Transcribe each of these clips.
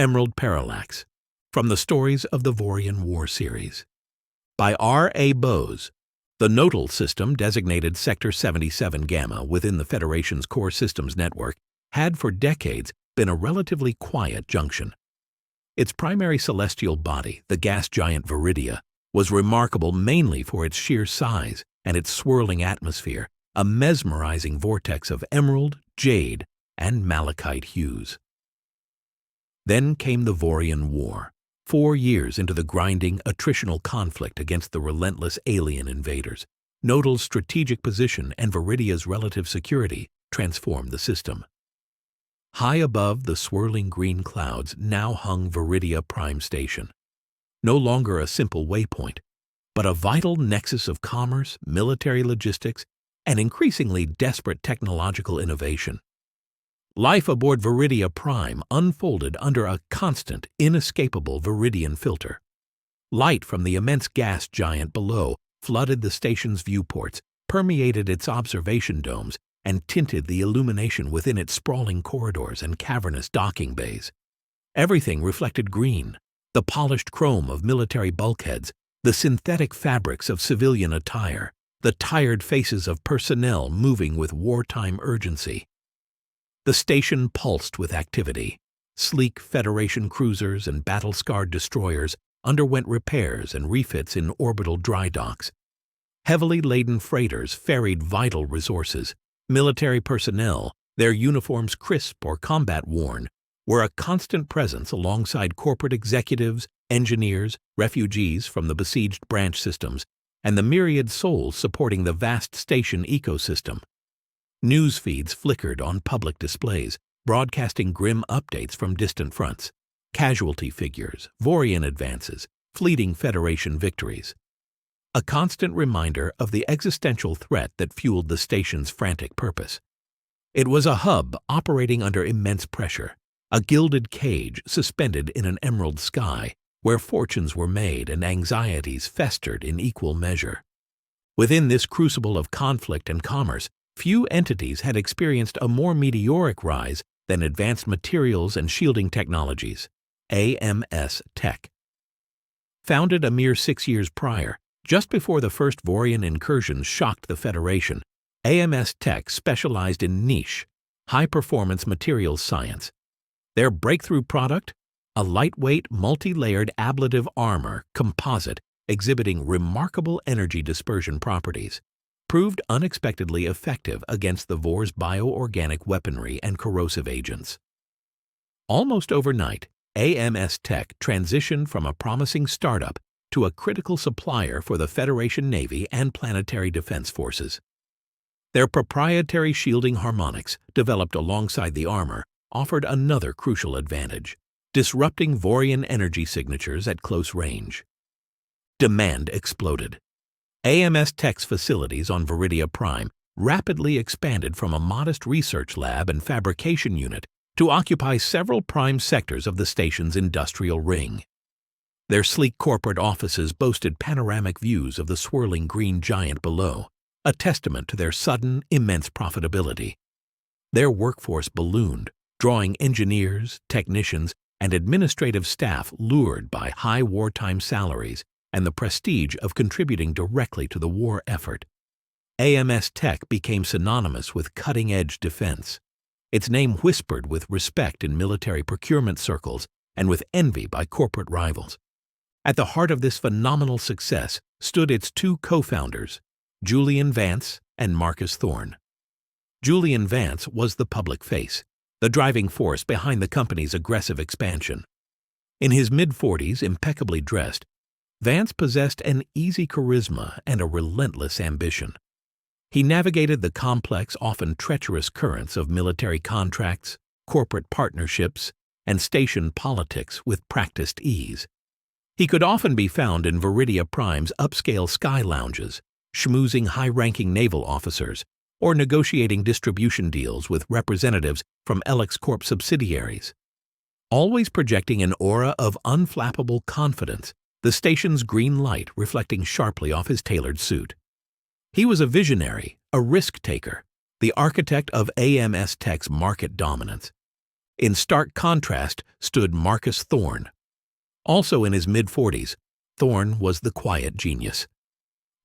Emerald Parallax, from the Stories of the Vorian War series. By R. A. Bose, the nodal system designated Sector 77 Gamma within the Federation's core systems network had for decades been a relatively quiet junction. Its primary celestial body, the gas giant Viridia, was remarkable mainly for its sheer size and its swirling atmosphere, a mesmerizing vortex of emerald, jade, and malachite hues. Then came the Vorian War, 4 years into the grinding, attritional conflict against the relentless alien invaders. Nodal's strategic position and Viridia's relative security transformed the system. High above the swirling green clouds now hung Viridia Prime Station, no longer a simple waypoint, but a vital nexus of commerce, military logistics, and increasingly desperate technological innovation. Life aboard Viridia Prime unfolded under a constant, inescapable Viridian filter. Light from the immense gas giant below flooded the station's viewports, permeated its observation domes, and tinted the illumination within its sprawling corridors and cavernous docking bays. Everything reflected green, the polished chrome of military bulkheads, the synthetic fabrics of civilian attire, the tired faces of personnel moving with wartime urgency. The station pulsed with activity. Sleek Federation cruisers and battle-scarred destroyers underwent repairs and refits in orbital dry docks. Heavily laden freighters ferried vital resources. Military personnel, their uniforms crisp or combat-worn, were a constant presence alongside corporate executives, engineers, refugees from the besieged branch systems, and the myriad souls supporting the vast station ecosystem. News feeds flickered on public displays, broadcasting grim updates from distant fronts, casualty figures, Vorian advances, fleeting Federation victories. A constant reminder of the existential threat that fueled the station's frantic purpose. It was a hub operating under immense pressure, a gilded cage suspended in an emerald sky where fortunes were made and anxieties festered in equal measure. Within this crucible of conflict and commerce, few entities had experienced a more meteoric rise than Advanced Materials and Shielding Technologies, AMS Tech. Founded a mere 6 years prior, just before the first Vorian incursions shocked the Federation, AMS Tech specialized in niche, high-performance materials science. Their breakthrough product? A lightweight, multi-layered ablative armor composite exhibiting remarkable energy dispersion properties, proved unexpectedly effective against the Vore's bioorganic weaponry and corrosive agents. Almost overnight, AMS Tech transitioned from a promising startup to a critical supplier for the Federation Navy and planetary defense forces. Their proprietary shielding harmonics, developed alongside the armor, offered another crucial advantage, disrupting Vorian energy signatures at close range. Demand exploded. AMS Tech's facilities on Viridia Prime rapidly expanded from a modest research lab and fabrication unit to occupy several prime sectors of the station's industrial ring. Their sleek corporate offices boasted panoramic views of the swirling green giant below, a testament to their sudden, immense profitability. Their workforce ballooned, drawing engineers, technicians, and administrative staff lured by high wartime salaries and the prestige of contributing directly to the war effort. AMS Tech became synonymous with cutting-edge defense, its name whispered with respect in military procurement circles and with envy by corporate rivals. At the heart of this phenomenal success stood its two co-founders, Julian Vance and Marcus Thorne. Julian Vance was the public face, the driving force behind the company's aggressive expansion. In his mid-40s, impeccably dressed, Vance possessed an easy charisma and a relentless ambition. He navigated the complex, often treacherous currents of military contracts, corporate partnerships, and station politics with practiced ease. He could often be found in Viridia Prime's upscale sky lounges, schmoozing high-ranking naval officers, or negotiating distribution deals with representatives from Elix Corp subsidiaries. Always projecting an aura of unflappable confidence, the station's green light reflecting sharply off his tailored suit. He was a visionary, a risk-taker, the architect of AMS Tech's market dominance. In stark contrast stood Marcus Thorne. Also in his mid-40s, Thorne was the quiet genius,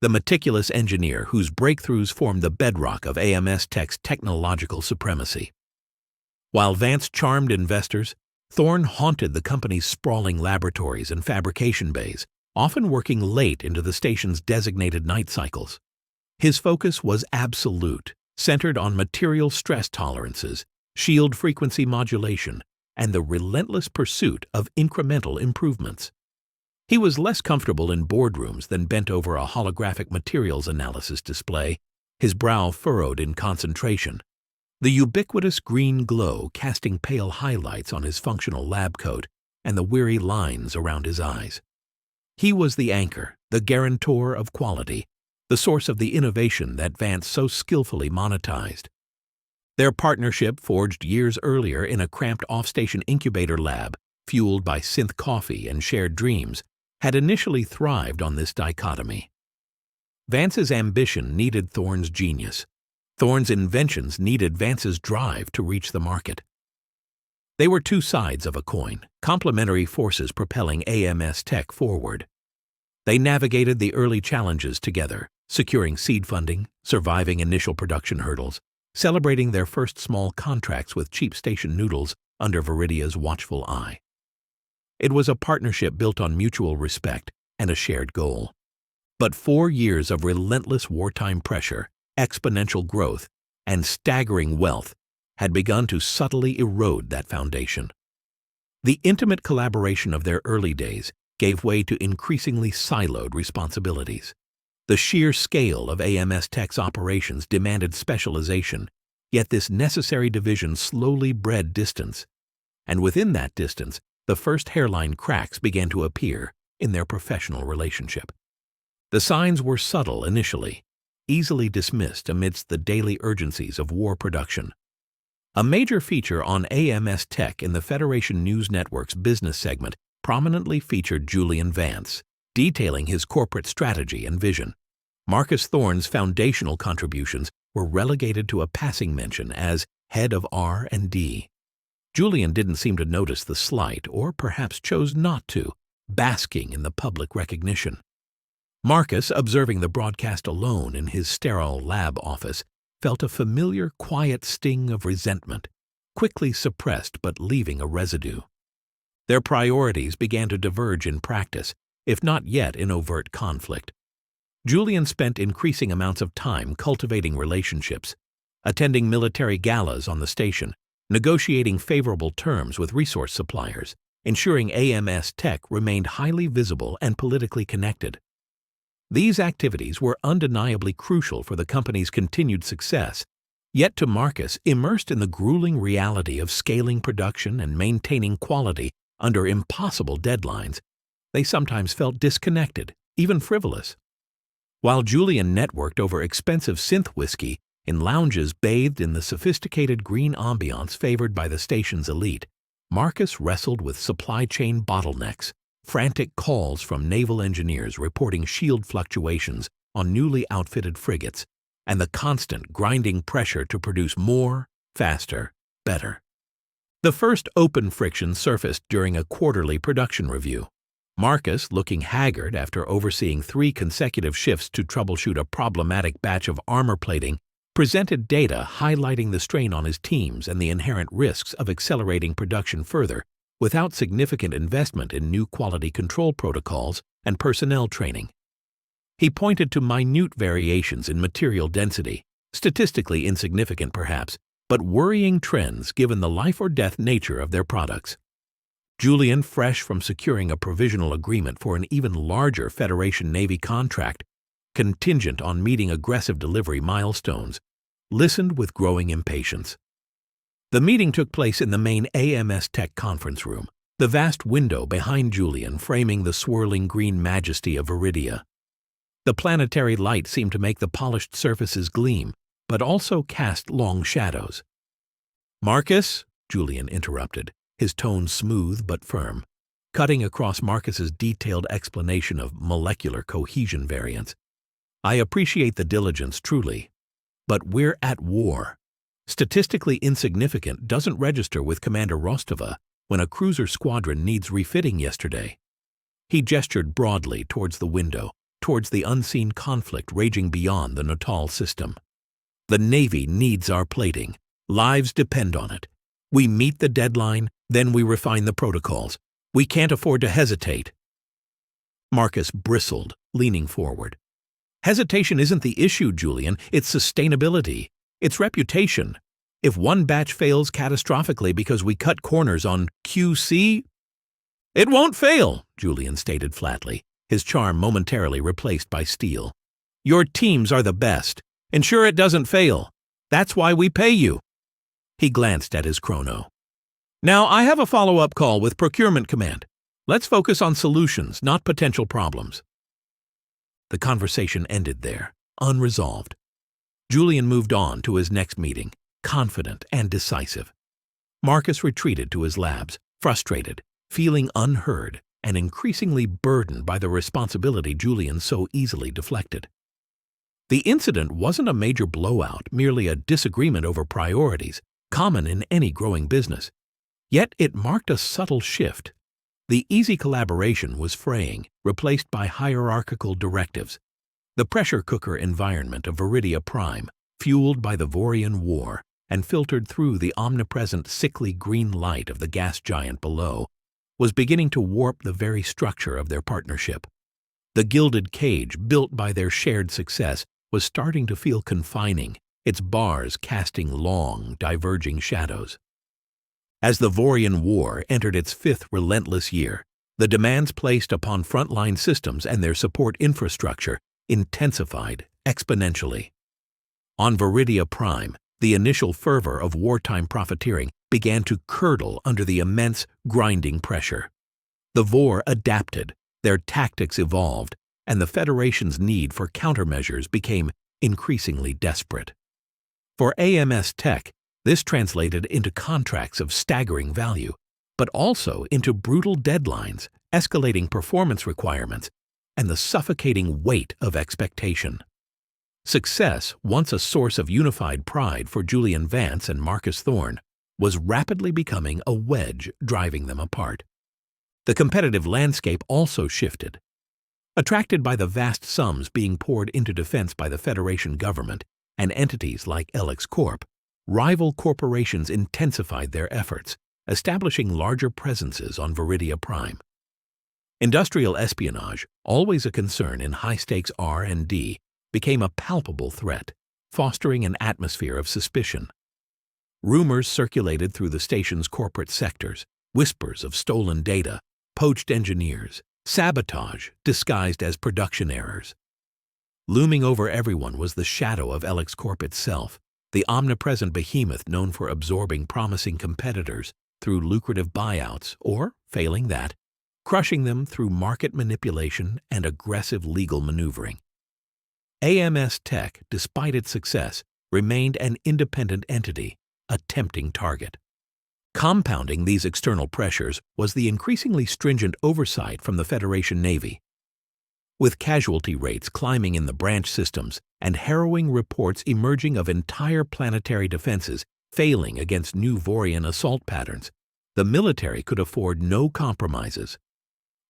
the meticulous engineer whose breakthroughs formed the bedrock of AMS Tech's technological supremacy. While Vance charmed investors, Thorne haunted the company's sprawling laboratories and fabrication bays, often working late into the station's designated night cycles. His focus was absolute, centered on material stress tolerances, shield frequency modulation, and the relentless pursuit of incremental improvements. He was less comfortable in boardrooms than bent over a holographic materials analysis display, his brow furrowed in concentration, the ubiquitous green glow casting pale highlights on his functional lab coat and the weary lines around his eyes. He was the anchor, the guarantor of quality, the source of the innovation that Vance so skillfully monetized. Their partnership, forged years earlier in a cramped off-station incubator lab, fueled by synth coffee and shared dreams, had initially thrived on this dichotomy. Vance's ambition needed Thorne's genius. Thorne's inventions needed Vance's drive to reach the market. They were two sides of a coin, complementary forces propelling AMS Tech forward. They navigated the early challenges together, securing seed funding, surviving initial production hurdles, celebrating their first small contracts with cheap station noodles under Viridia's watchful eye. It was a partnership built on mutual respect and a shared goal. But 4 years of relentless wartime pressure, exponential growth, and staggering wealth had begun to subtly erode that foundation. The intimate collaboration of their early days gave way to increasingly siloed responsibilities. The sheer scale of AMS Tech's operations demanded specialization, yet this necessary division slowly bred distance. And within that distance, the first hairline cracks began to appear in their professional relationship. The signs were subtle initially, easily dismissed amidst the daily urgencies of war production. A major feature on AMS Tech in the Federation News Network's business segment prominently featured Julian Vance, detailing his corporate strategy and vision. Marcus Thorne's foundational contributions were relegated to a passing mention as head of R&D. Julian didn't seem to notice the slight, or perhaps chose not to, basking in the public recognition. Marcus, observing the broadcast alone in his sterile lab office, felt a familiar, quiet sting of resentment, quickly suppressed but leaving a residue. Their priorities began to diverge in practice, if not yet in overt conflict. Julian spent increasing amounts of time cultivating relationships, attending military galas on the station, negotiating favorable terms with resource suppliers, ensuring AMS Tech remained highly visible and politically connected. These activities were undeniably crucial for the company's continued success, yet to Marcus, immersed in the grueling reality of scaling production and maintaining quality under impossible deadlines, they sometimes felt disconnected, even frivolous. While Julian networked over expensive synth whiskey in lounges bathed in the sophisticated green ambiance favored by the station's elite, Marcus wrestled with supply chain bottlenecks, frantic calls from naval engineers reporting shield fluctuations on newly outfitted frigates, and the constant grinding pressure to produce more, faster, better. The first open friction surfaced during a quarterly production review. Marcus, looking haggard after overseeing 3 consecutive shifts to troubleshoot a problematic batch of armor plating, presented data highlighting the strain on his teams and the inherent risks of accelerating production further without significant investment in new quality control protocols and personnel training. He pointed to minute variations in material density, statistically insignificant perhaps, but worrying trends given the life-or-death nature of their products. Julian, fresh from securing a provisional agreement for an even larger Federation Navy contract, contingent on meeting aggressive delivery milestones, listened with growing impatience. The meeting took place in the main AMS Tech conference room, the vast window behind Julian framing the swirling green majesty of Viridia. The planetary light seemed to make the polished surfaces gleam, but also cast long shadows. "Marcus," Julian interrupted, his tone smooth but firm, cutting across Marcus's detailed explanation of molecular cohesion variants. "I appreciate the diligence truly, but we're at war. Statistically insignificant doesn't register with Commander Rostova when a cruiser squadron needs refitting yesterday. He gestured broadly towards the window, towards the unseen conflict raging beyond the Natal system. The Navy needs our plating. Lives depend on it. We meet the deadline, then we refine the protocols. We can't afford to hesitate. Marcus bristled, leaning forward. Hesitation isn't the issue, Julian. It's sustainability. It's reputation. If one batch fails catastrophically because we cut corners on QC, it won't fail, Julian stated flatly, his charm momentarily replaced by steel. Your teams are the best. Ensure it doesn't fail. That's why we pay you. He glanced at his chrono. Now, I have a follow-up call with Procurement Command. Let's focus on solutions, not potential problems. The conversation ended there, unresolved. Julian moved on to his next meeting, confident and decisive. Marcus retreated to his labs, frustrated, feeling unheard, and increasingly burdened by the responsibility Julian so easily deflected. The incident wasn't a major blowout, merely a disagreement over priorities, common in any growing business. Yet it marked a subtle shift. The easy collaboration was fraying, replaced by hierarchical directives. The pressure cooker environment of Viridia Prime, fueled by the Vorian War and filtered through the omnipresent sickly green light of the gas giant below, was beginning to warp the very structure of their partnership. The gilded cage built by their shared success was starting to feel confining, its bars casting long, diverging shadows. As the Vorian War entered its fifth relentless year, the demands placed upon frontline systems and their support infrastructure intensified exponentially. On Viridia Prime, the initial fervor of wartime profiteering began to curdle under the immense, grinding pressure. The Vore adapted, their tactics evolved, and the Federation's need for countermeasures became increasingly desperate. For AMS Tech, this translated into contracts of staggering value, but also into brutal deadlines, escalating performance requirements, and the suffocating weight of expectation. Success, once a source of unified pride for Julian Vance and Marcus Thorne, was rapidly becoming a wedge driving them apart. The competitive landscape also shifted. Attracted by the vast sums being poured into defense by the Federation government and entities like Elix Corp, rival corporations intensified their efforts, establishing larger presences on Viridia Prime. Industrial espionage, always a concern in high-stakes R&D, became a palpable threat, fostering an atmosphere of suspicion. Rumors circulated through the station's corporate sectors, whispers of stolen data, poached engineers, sabotage disguised as production errors. Looming over everyone was the shadow of Elix Corp itself, the omnipresent behemoth known for absorbing promising competitors through lucrative buyouts or, failing that, crushing them through market manipulation and aggressive legal maneuvering. AMS Tech, despite its success, remained an independent entity, a tempting target. Compounding these external pressures was the increasingly stringent oversight from the Federation Navy. With casualty rates climbing in the branch systems and harrowing reports emerging of entire planetary defenses failing against new Vorian assault patterns, the military could afford no compromises.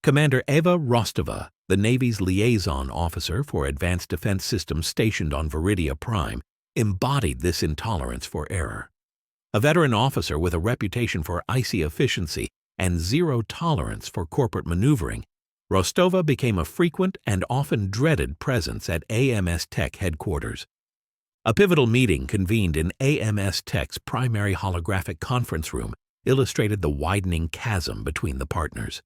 Commander Eva Rostova, the Navy's liaison officer for advanced defense systems stationed on Viridia Prime, embodied this intolerance for error. A veteran officer with a reputation for icy efficiency and zero tolerance for corporate maneuvering, Rostova became a frequent and often dreaded presence at AMS Tech headquarters. A pivotal meeting convened in AMS Tech's primary holographic conference room illustrated the widening chasm between the partners.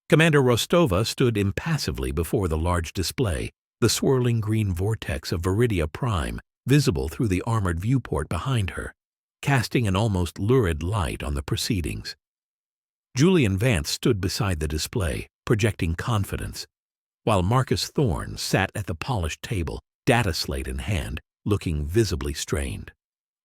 Commander Rostova stood impassively before the large display, the swirling green vortex of Viridia Prime visible through the armored viewport behind her, casting an almost lurid light on the proceedings. Julian Vance stood beside the display, projecting confidence, while Marcus Thorne sat at the polished table, data slate in hand, looking visibly strained.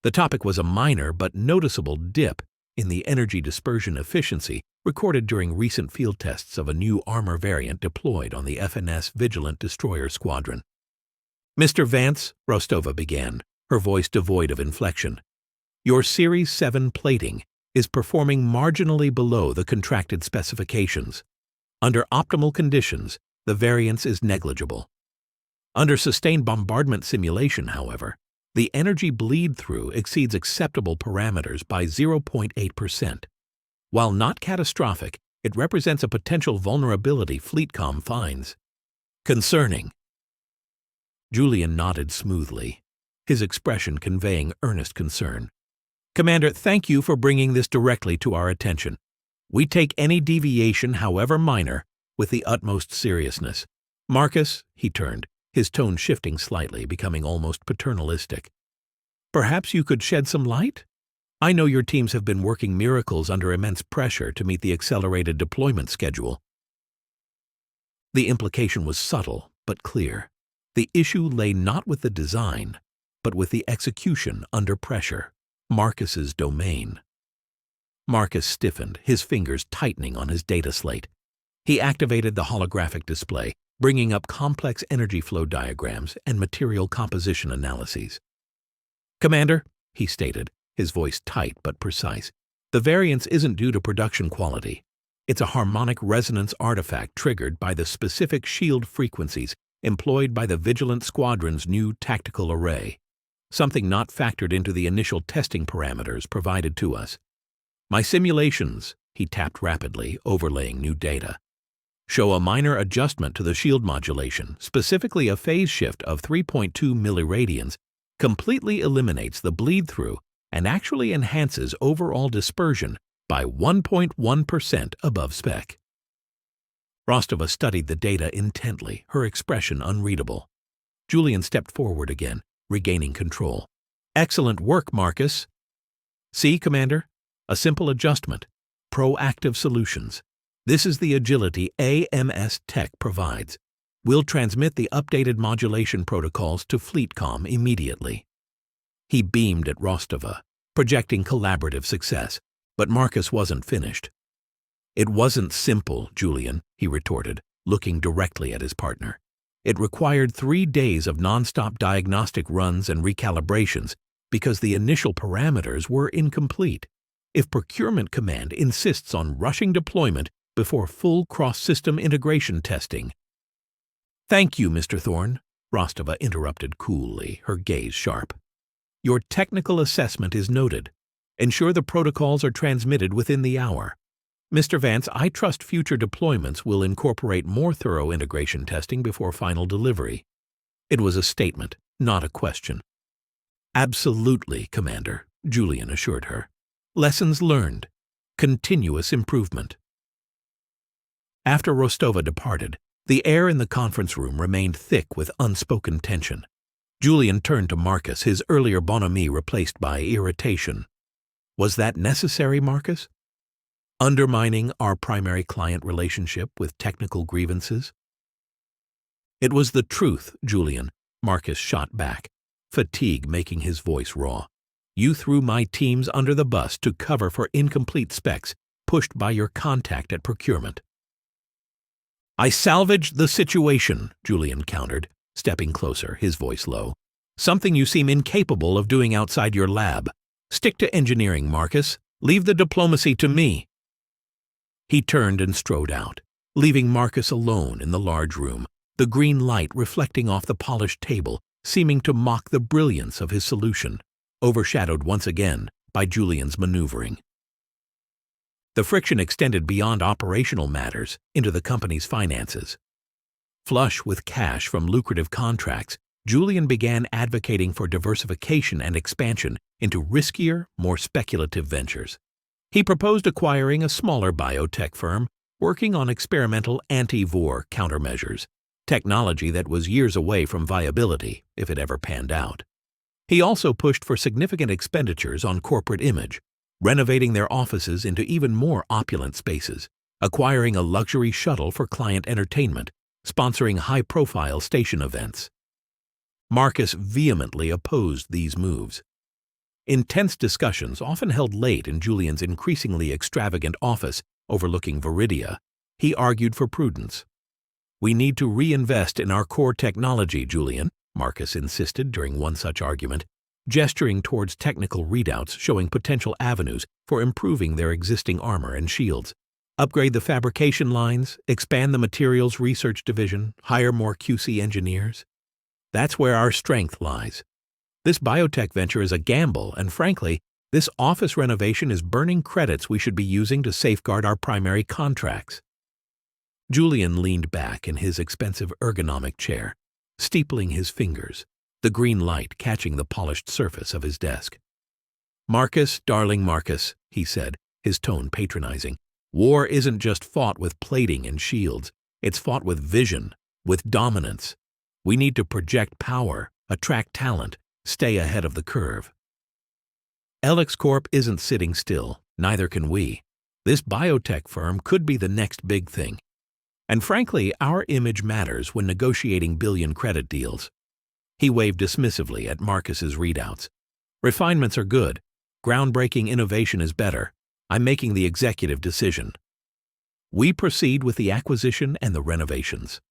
The topic was a minor but noticeable dip in the energy dispersion efficiency recorded during recent field tests of a new armor variant deployed on the FNS Vigilant Destroyer Squadron. "Mr. Vance," Rostova began, her voice devoid of inflection, Your Series 7 plating is performing marginally below the contracted specifications. Under optimal conditions, the variance is negligible. Under sustained bombardment simulation, however, the energy bleed-through exceeds acceptable parameters by 0.8%. While not catastrophic, it represents a potential vulnerability FleetCom finds concerning. Julian nodded smoothly, his expression conveying earnest concern. Commander, thank you for bringing this directly to our attention. We take any deviation, however minor, with the utmost seriousness. Marcus, he turned, his tone shifting slightly, becoming almost paternalistic. Perhaps you could shed some light? I know your teams have been working miracles under immense pressure to meet the accelerated deployment schedule. The implication was subtle but clear. The issue lay not with the design, but with the execution under pressure, Marcus's domain. Marcus stiffened, his fingers tightening on his data slate. He activated the holographic display, bringing up complex energy flow diagrams and material composition analyses. Commander, he stated, his voice tight but precise, the variance isn't due to production quality. It's a harmonic resonance artifact triggered by the specific shield frequencies employed by the Vigilant Squadron's new tactical array, something not factored into the initial testing parameters provided to us. My simulations, he tapped rapidly, overlaying new data, show a minor adjustment to the shield modulation, specifically a phase shift of 3.2 milliradians, completely eliminates the bleed-through and actually enhances overall dispersion by 1.1% above spec. Rostova studied the data intently, her expression unreadable. Julian stepped forward again, regaining control. Excellent work, Marcus. See, Commander? A simple adjustment. Proactive solutions. This is the agility AMS Tech provides. We'll transmit the updated modulation protocols to FleetCom immediately. He beamed at Rostova, projecting collaborative success, but Marcus wasn't finished. It wasn't simple, Julian, he retorted, looking directly at his partner. It required 3 days of nonstop diagnostic runs and recalibrations because the initial parameters were incomplete. If Procurement Command insists on rushing deployment before full cross-system integration testing. Thank you, Mr. Thorne, Rostova interrupted coolly, her gaze sharp. Your technical assessment is noted. Ensure the protocols are transmitted within the hour. Mr. Vance, I trust future deployments will incorporate more thorough integration testing before final delivery. It was a statement, not a question. Absolutely, Commander, Julian assured her. Lessons learned. Continuous improvement. After Rostova departed, the air in the conference room remained thick with unspoken tension. Julian turned to Marcus, his earlier bonhomie replaced by irritation. Was that necessary, Marcus? Undermining our primary client relationship with technical grievances? It was the truth, Julian, Marcus shot back, fatigue making his voice raw. You threw my teams under the bus to cover for incomplete specs pushed by your contact at procurement. I salvaged the situation, Julian countered, stepping closer, his voice low. Something you seem incapable of doing outside your lab. Stick to engineering, Marcus. Leave the diplomacy to me. He turned and strode out, leaving Marcus alone in the large room, the green light reflecting off the polished table, seeming to mock the brilliance of his solution, overshadowed once again by Julian's maneuvering. The friction extended beyond operational matters into the company's finances. Flush with cash from lucrative contracts, Julian began advocating for diversification and expansion into riskier, more speculative ventures. He proposed acquiring a smaller biotech firm working on experimental anti-Vore countermeasures, technology that was years away from viability if it ever panned out. He also pushed for significant expenditures on corporate image, renovating their offices into even more opulent spaces, acquiring a luxury shuttle for client entertainment, sponsoring high-profile station events. Marcus vehemently opposed these moves. Intense discussions, often held late in Julian's increasingly extravagant office overlooking Viridia, he argued for prudence. We need to reinvest in our core technology, Julian, Marcus insisted during one such argument. gesturing towards technical readouts showing potential avenues for improving their existing armor and shields. Upgrade the fabrication lines, expand the materials research division, hire more QC engineers. That's where our strength lies. This biotech venture is a gamble, and frankly, this office renovation is burning credits we should be using to safeguard our primary contracts. Julian leaned back in his expensive ergonomic chair, steepling his fingers, the green light catching the polished surface of his desk. "Marcus, darling Marcus," he said, his tone patronizing, "war isn't just fought with plating and shields. It's fought with vision, with dominance. We need to project power, attract talent, stay ahead of the curve. Elix Corp isn't sitting still, neither can we. This biotech firm could be the next big thing. And frankly, our image matters when negotiating billion credit deals." He waved dismissively at Marcus's readouts. "Refinements are good. Groundbreaking innovation is better. I'm making the executive decision. We proceed with the acquisition and the renovations."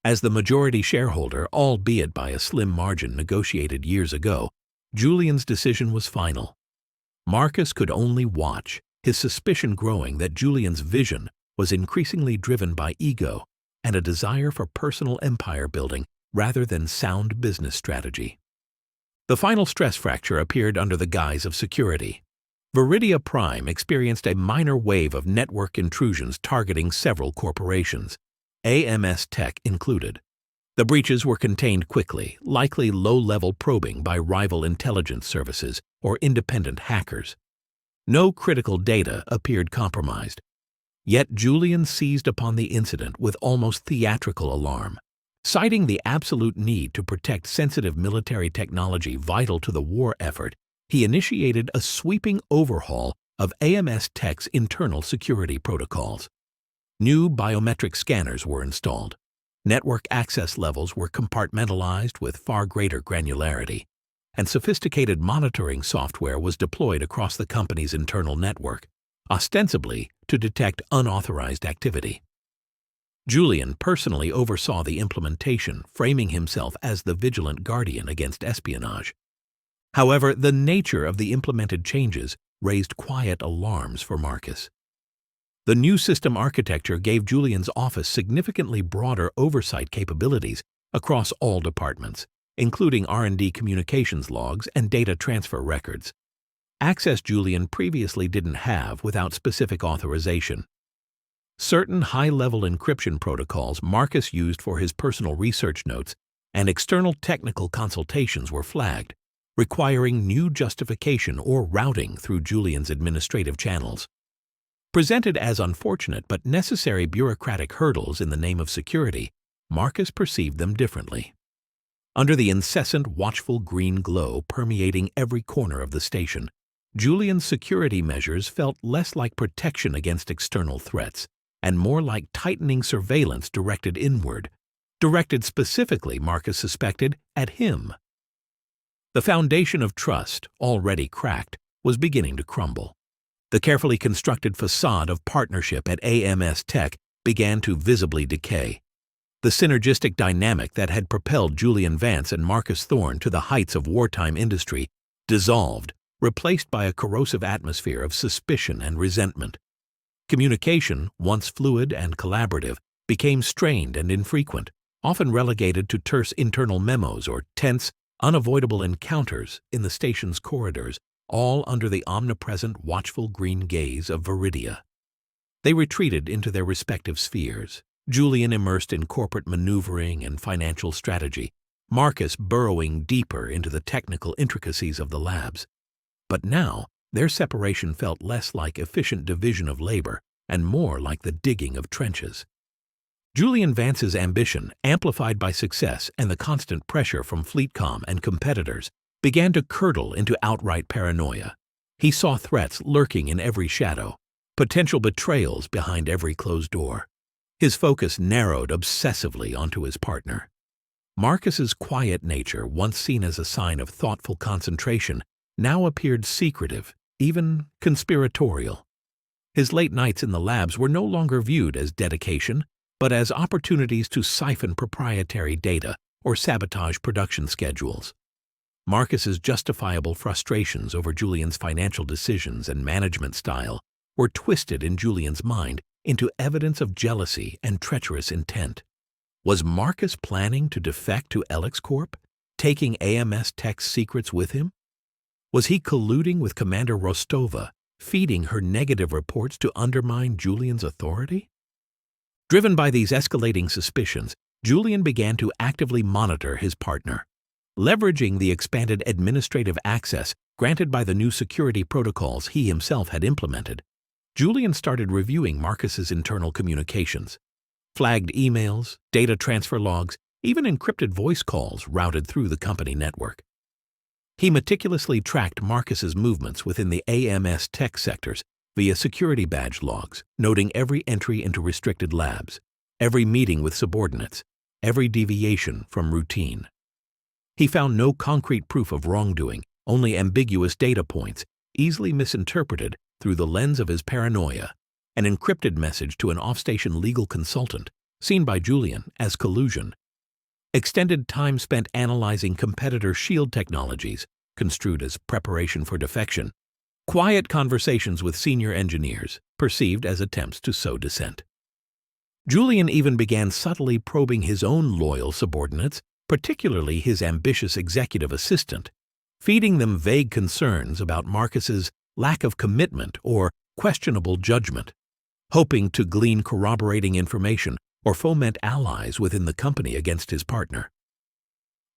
As the majority shareholder, albeit by a slim margin negotiated years ago, Julian's decision was final. Marcus could only watch, his suspicion growing that Julian's vision was increasingly driven by ego and a desire for personal empire building rather than sound business strategy. The final stress fracture appeared under the guise of security. Viridia Prime experienced a minor wave of network intrusions targeting several corporations, AMS Tech included. The breaches were contained quickly, likely low-level probing by rival intelligence services or independent hackers. No critical data appeared compromised. Yet Julian seized upon the incident with almost theatrical alarm. Citing the absolute need to protect sensitive military technology vital to the war effort, he initiated a sweeping overhaul of AMS Tech's internal security protocols. New biometric scanners were installed. Network access levels were compartmentalized with far greater granularity, and sophisticated monitoring software was deployed across the company's internal network, ostensibly to detect unauthorized activity. Julian personally oversaw the implementation, framing himself as the vigilant guardian against espionage. However, the nature of the implemented changes raised quiet alarms for Marcus. The new system architecture gave Julian's office significantly broader oversight capabilities across all departments, including R&D communications logs and data transfer records. Access Julian previously didn't have without specific authorization. Certain high-level encryption protocols Marcus used for his personal research notes and external technical consultations were flagged, requiring new justification or routing through Julian's administrative channels. Presented as unfortunate but necessary bureaucratic hurdles in the name of security, Marcus perceived them differently. Under the incessant, watchful green glow permeating every corner of the station, Julian's security measures felt less like protection against external threats and more like tightening surveillance directed inward, directed specifically, Marcus suspected, at him. The foundation of trust, already cracked, was beginning to crumble. The carefully constructed facade of partnership at AMS Tech began to visibly decay. The synergistic dynamic that had propelled Julian Vance and Marcus Thorne to the heights of wartime industry dissolved, replaced by a corrosive atmosphere of suspicion and resentment. Communication, once fluid and collaborative, became strained and infrequent, often relegated to terse internal memos or tense, unavoidable encounters in the station's corridors, all under the omnipresent, watchful green gaze of Viridia. They retreated into their respective spheres, Julian immersed in corporate maneuvering and financial strategy, Marcus burrowing deeper into the technical intricacies of the labs. But now, their separation felt less like efficient division of labor and more like the digging of trenches. Julian Vance's ambition, amplified by success and the constant pressure from FleetCom and competitors, began to curdle into outright paranoia. He saw threats lurking in every shadow, potential betrayals behind every closed door. His focus narrowed obsessively onto his partner. Marcus's quiet nature, once seen as a sign of thoughtful concentration, now appeared secretive, even conspiratorial. His late nights in the labs were no longer viewed as dedication, but as opportunities to siphon proprietary data or sabotage production schedules. Marcus's justifiable frustrations over Julian's financial decisions and management style were twisted in Julian's mind into evidence of jealousy and treacherous intent. Was Marcus planning to defect to LXCorp, taking AMS Tech's secrets with him? Was he colluding with Commander Rostova, feeding her negative reports to undermine Julian's authority? Driven by these escalating suspicions, Julian began to actively monitor his partner. Leveraging the expanded administrative access granted by the new security protocols he himself had implemented, Julian started reviewing Marcus's internal communications. Flagged emails, data transfer logs, even encrypted voice calls routed through the company network. He meticulously tracked Marcus's movements within the AMS Tech sectors via security badge logs, noting every entry into restricted labs, every meeting with subordinates, every deviation from routine. He found no concrete proof of wrongdoing, only ambiguous data points, easily misinterpreted through the lens of his paranoia, an encrypted message to an off-station legal consultant, seen by Julian as collusion. Extended time spent analyzing competitor shield technologies, construed as preparation for defection. Quiet conversations with senior engineers, perceived as attempts to sow dissent. Julian even began subtly probing his own loyal subordinates, particularly his ambitious executive assistant, feeding them vague concerns about Marcus's lack of commitment or questionable judgment, hoping to glean corroborating information or foment allies within the company against his partner.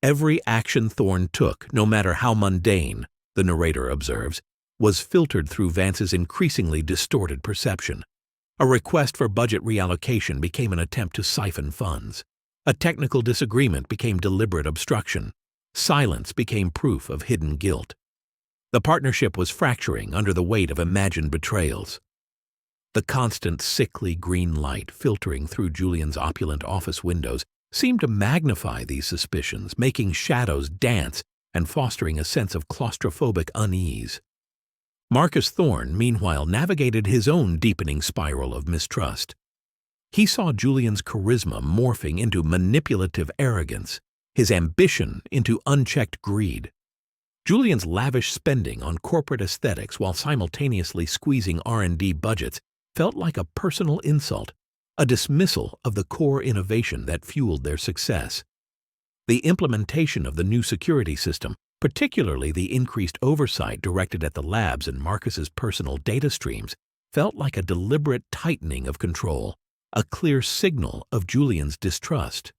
Every action Thorne took, no matter how mundane, the narrator observes, was filtered through Vance's increasingly distorted perception. A request for budget reallocation became an attempt to siphon funds. A technical disagreement became deliberate obstruction. Silence became proof of hidden guilt. The partnership was fracturing under the weight of imagined betrayals. The constant sickly green light filtering through Julian's opulent office windows seemed to magnify these suspicions, making shadows dance and fostering a sense of claustrophobic unease. Marcus Thorne, meanwhile, navigated his own deepening spiral of mistrust. He saw Julian's charisma morphing into manipulative arrogance, his ambition into unchecked greed. Julian's lavish spending on corporate aesthetics while simultaneously squeezing R&D budgets felt like a personal insult, a dismissal of the core innovation that fueled their success. The implementation of the new security system, particularly the increased oversight directed at the labs and Marcus's personal data streams, felt like a deliberate tightening of control, a clear signal of Julian's distrust.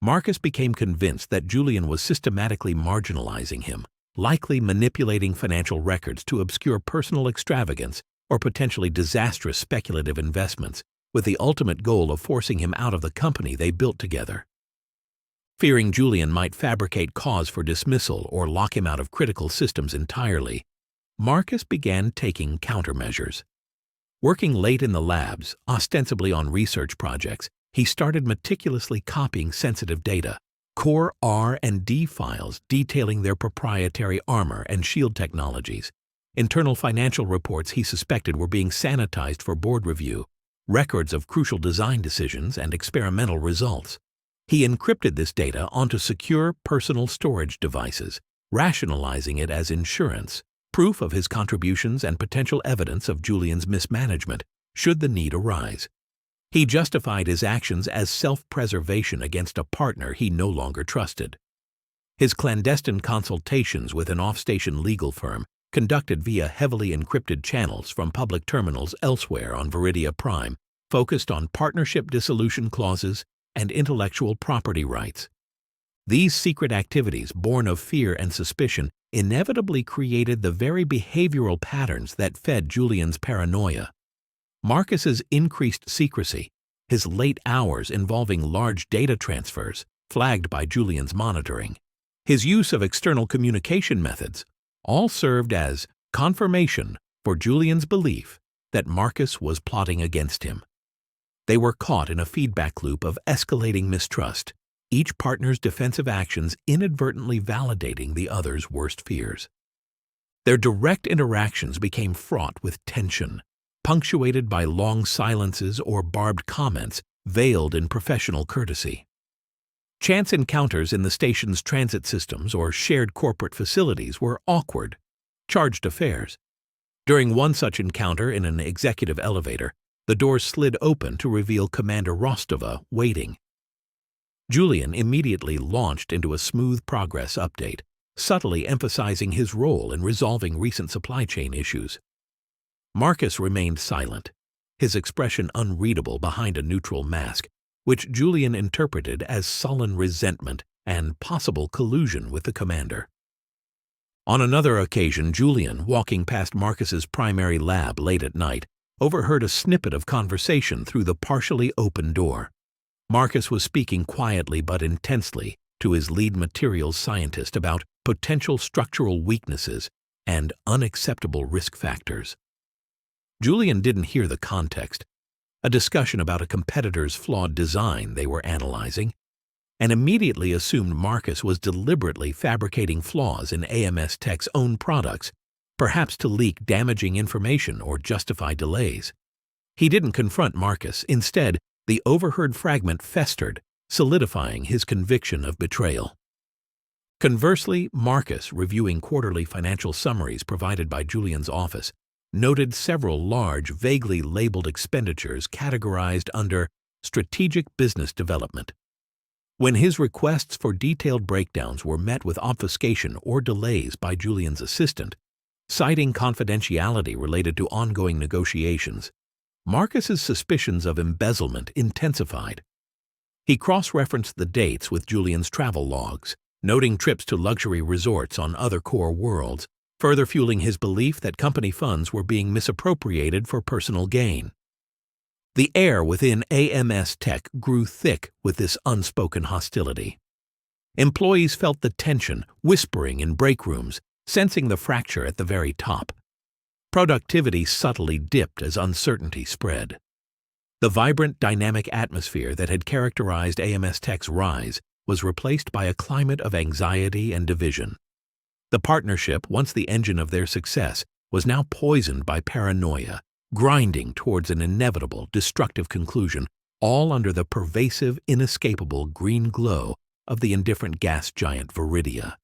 Marcus became convinced that Julian was systematically marginalizing him, likely manipulating financial records to obscure personal extravagance or potentially disastrous speculative investments, with the ultimate goal of forcing him out of the company they built together. Fearing Julian might fabricate cause for dismissal or lock him out of critical systems entirely, Marcus began taking countermeasures. Working late in the labs, ostensibly on research projects, he started meticulously copying sensitive data, core R&D files detailing their proprietary armor and shield technologies, internal financial reports he suspected were being sanitized for board review, records of crucial design decisions and experimental results. He encrypted this data onto secure personal storage devices, rationalizing it as insurance, proof of his contributions and potential evidence of Julian's mismanagement, should the need arise. He justified his actions as self-preservation against a partner he no longer trusted. His clandestine consultations with an off-station legal firm, conducted via heavily encrypted channels from public terminals elsewhere on Viridia Prime, focused on partnership dissolution clauses and intellectual property rights. These secret activities, born of fear and suspicion, inevitably created the very behavioral patterns that fed Julian's paranoia. Marcus's increased secrecy, his late hours involving large data transfers, flagged by Julian's monitoring, his use of external communication methods, all served as confirmation for Julian's belief that Marcus was plotting against him. They were caught in a feedback loop of escalating mistrust, each partner's defensive actions inadvertently validating the other's worst fears. Their direct interactions became fraught with tension, punctuated by long silences or barbed comments veiled in professional courtesy. Chance encounters in the station's transit systems or shared corporate facilities were awkward, charged affairs. During one such encounter in an executive elevator, the doors slid open to reveal Commander Rostova waiting. Julian immediately launched into a smooth progress update, subtly emphasizing his role in resolving recent supply chain issues. Marcus remained silent, his expression unreadable behind a neutral mask, which Julian interpreted as sullen resentment and possible collusion with the commander. On another occasion, Julian, walking past Marcus's primary lab late at night, overheard a snippet of conversation through the partially open door. Marcus was speaking quietly but intensely to his lead materials scientist about potential structural weaknesses and unacceptable risk factors. Julian didn't hear the context, a discussion about a competitor's flawed design they were analyzing, and immediately assumed Marcus was deliberately fabricating flaws in AMS Tech's own products, perhaps to leak damaging information or justify delays. He didn't confront Marcus. Instead, the overheard fragment festered, solidifying his conviction of betrayal. Conversely, Marcus, reviewing quarterly financial summaries provided by Julian's office, noted several large, vaguely labeled expenditures categorized under strategic business development. When his requests for detailed breakdowns were met with obfuscation or delays by Julian's assistant, citing confidentiality related to ongoing negotiations, Marcus's suspicions of embezzlement intensified. He cross-referenced the dates with Julian's travel logs, noting trips to luxury resorts on other core worlds, further fueling his belief that company funds were being misappropriated for personal gain. The air within AMS Tech grew thick with this unspoken hostility. Employees felt the tension, whispering in break rooms, sensing the fracture at the very top. Productivity subtly dipped as uncertainty spread. The vibrant, dynamic atmosphere that had characterized AMS Tech's rise was replaced by a climate of anxiety and division. The partnership, once the engine of their success, was now poisoned by paranoia, grinding towards an inevitable, destructive conclusion, all under the pervasive, inescapable green glow of the indifferent gas giant Viridia.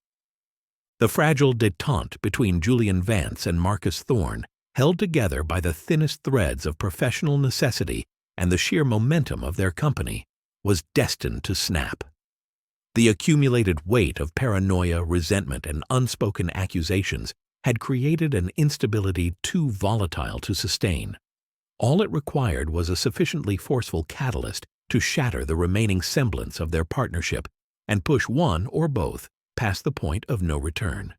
The fragile détente between Julian Vance and Marcus Thorne, held together by the thinnest threads of professional necessity and the sheer momentum of their company, was destined to snap. The accumulated weight of paranoia, resentment, and unspoken accusations had created an instability too volatile to sustain. All it required was a sufficiently forceful catalyst to shatter the remaining semblance of their partnership and push one or both past the point of no return.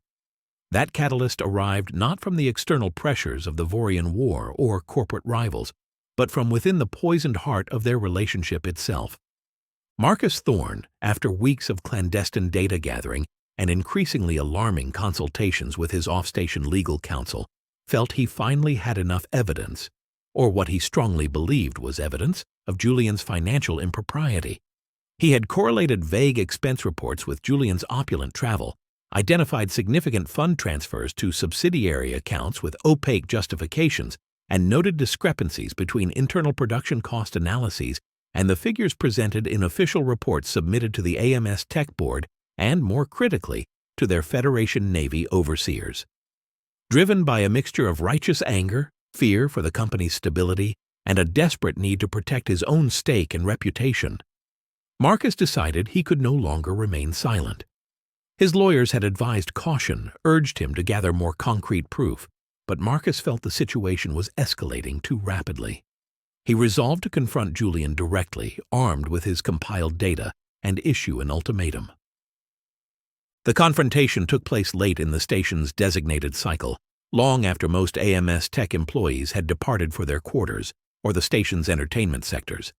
That catalyst arrived not from the external pressures of the Vorian War or corporate rivals, but from within the poisoned heart of their relationship itself. Marcus Thorne, after weeks of clandestine data gathering and increasingly alarming consultations with his off-station legal counsel, felt he finally had enough evidence, or what he strongly believed was evidence, of Julian's financial impropriety. He had correlated vague expense reports with Julian's opulent travel, identified significant fund transfers to subsidiary accounts with opaque justifications, and noted discrepancies between internal production cost analyses and the figures presented in official reports submitted to the AMS Tech Board and, more critically, to their Federation Navy overseers. Driven by a mixture of righteous anger, fear for the company's stability, and a desperate need to protect his own stake and reputation, Marcus decided he could no longer remain silent. His lawyers had advised caution, urged him to gather more concrete proof, but Marcus felt the situation was escalating too rapidly. He resolved to confront Julian directly, armed with his compiled data, and issue an ultimatum. The confrontation took place late in the station's designated cycle, long after most AMS Tech employees had departed for their quarters or the station's entertainment sectors.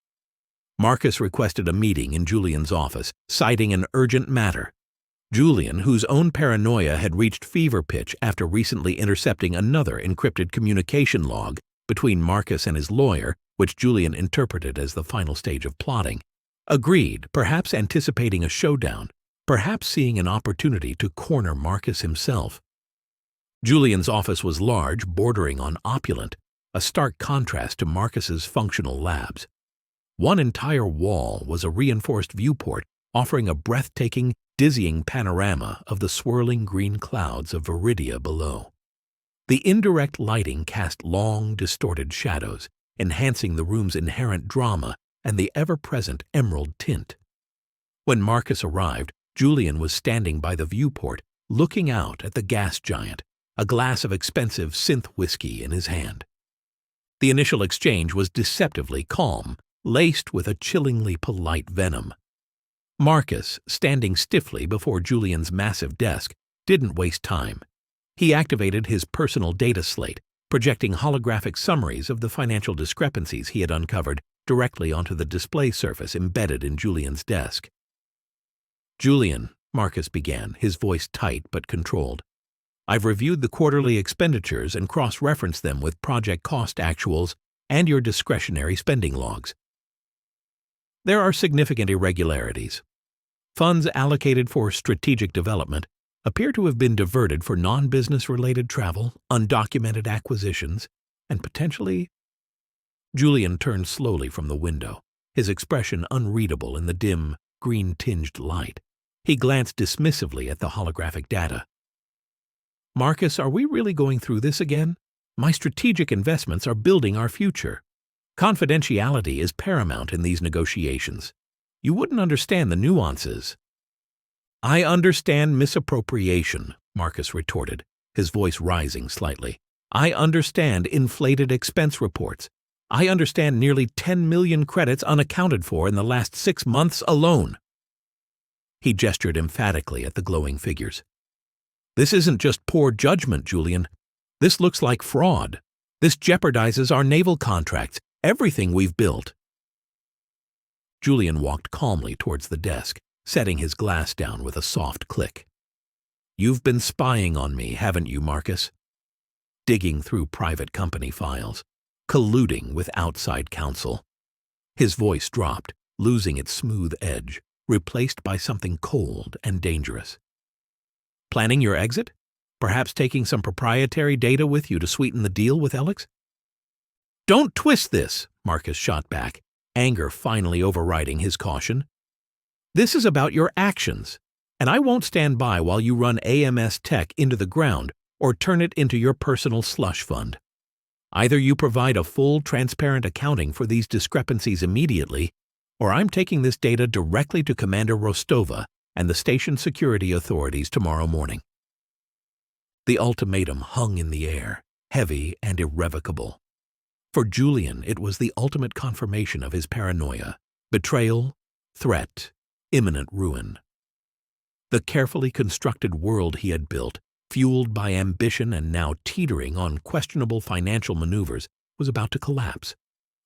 Marcus requested a meeting in Julian's office, citing an urgent matter. Julian, whose own paranoia had reached fever pitch after recently intercepting another encrypted communication log between Marcus and his lawyer, which Julian interpreted as the final stage of plotting, agreed, perhaps anticipating a showdown, perhaps seeing an opportunity to corner Marcus himself. Julian's office was large, bordering on opulent, a stark contrast to Marcus's functional labs. One entire wall was a reinforced viewport offering a breathtaking, dizzying panorama of the swirling green clouds of Viridia below. The indirect lighting cast long, distorted shadows, enhancing the room's inherent drama and the ever-present emerald tint. When Marcus arrived, Julian was standing by the viewport, looking out at the gas giant, a glass of expensive synth whiskey in his hand. The initial exchange was deceptively calm, laced with a chillingly polite venom. Marcus, standing stiffly before Julian's massive desk, didn't waste time. He activated his personal data slate, projecting holographic summaries of the financial discrepancies he had uncovered directly onto the display surface embedded in Julian's desk. "Julian," Marcus began, his voice tight but controlled, "I've reviewed the quarterly expenditures and cross-referenced them with project cost actuals and your discretionary spending logs. There are significant irregularities. Funds allocated for strategic development appear to have been diverted for non-business-related travel, undocumented acquisitions, and potentially—" Julian turned slowly from the window, his expression unreadable in the dim, green-tinged light. He glanced dismissively at the holographic data. "Marcus, are we really going through this again? My strategic investments are building our future. Confidentiality is paramount in these negotiations. You wouldn't understand the nuances." "I understand misappropriation," Marcus retorted, his voice rising slightly. "I understand inflated expense reports. I understand nearly 10 million credits unaccounted for in the last 6 months alone." He gestured emphatically at the glowing figures. "This isn't just poor judgment, Julian. This looks like fraud. This jeopardizes our naval contracts, everything we've built." Julian walked calmly towards the desk, setting his glass down with a soft click. "You've been spying on me, haven't you, Marcus? Digging through private company files, colluding with outside counsel." His voice dropped, losing its smooth edge, replaced by something cold and dangerous. "Planning your exit? Perhaps taking some proprietary data with you to sweeten the deal with Alex?" "Don't twist this," Marcus shot back, anger finally overriding his caution. "This is about your actions, and I won't stand by while you run AMS Tech into the ground or turn it into your personal slush fund. Either you provide a full, transparent accounting for these discrepancies immediately, or I'm taking this data directly to Commander Rostova and the station security authorities tomorrow morning." The ultimatum hung in the air, heavy and irrevocable. For Julian, it was the ultimate confirmation of his paranoia: betrayal, threat, imminent ruin. The carefully constructed world he had built, fueled by ambition and now teetering on questionable financial maneuvers, was about to collapse.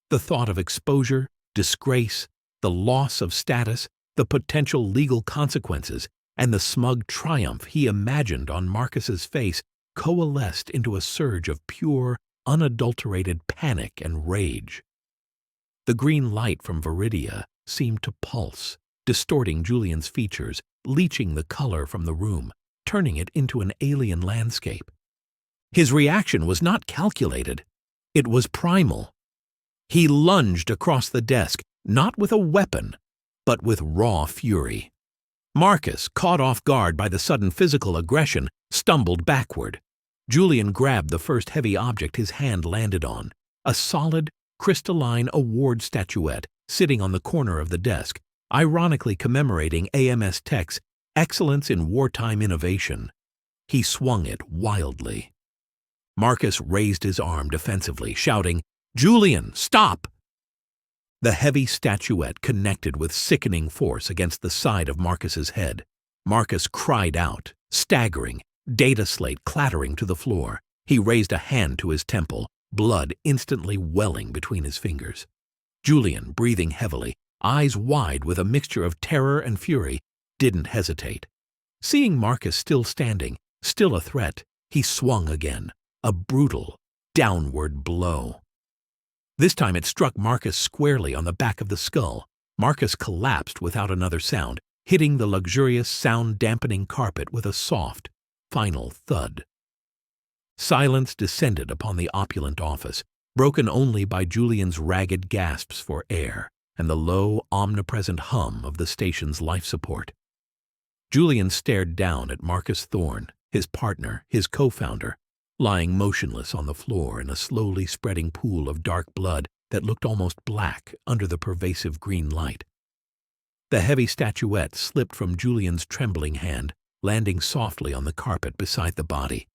The thought of exposure, disgrace, the loss of status, the potential legal consequences, and the smug triumph he imagined on Marcus's face coalesced into a surge of pure, unadulterated panic and rage. The green light from Viridia seemed to pulse, distorting Julian's features, leaching the color from the room, turning it into an alien landscape. His reaction was not calculated. It was primal. He lunged across the desk, not with a weapon, but with raw fury. Marcus, caught off guard by the sudden physical aggression, stumbled backward. Julian grabbed the first heavy object his hand landed on, a solid, crystalline award statuette sitting on the corner of the desk, ironically commemorating AMS Tech's excellence in wartime innovation. He swung it wildly. Marcus raised his arm defensively, shouting, "Julian, stop!" The heavy statuette connected with sickening force against the side of Marcus's head. Marcus cried out, staggering, data slate clattering to the floor. He raised a hand to his temple, blood instantly welling between his fingers. Julian, breathing heavily, eyes wide with a mixture of terror and fury, didn't hesitate. Seeing Marcus still standing, still a threat, he swung again, a brutal, downward blow. This time it struck Marcus squarely on the back of the skull. Marcus collapsed without another sound, hitting the luxurious, sound-dampening carpet with a soft, final thud. Silence descended upon the opulent office, broken only by Julian's ragged gasps for air, and the low, omnipresent hum of the station's life support. Julian stared down at Marcus Thorne, his partner, his co-founder, lying motionless on the floor in a slowly spreading pool of dark blood that looked almost black under the pervasive green light. The heavy statuette slipped from Julian's trembling hand, landing softly on the carpet beside the body.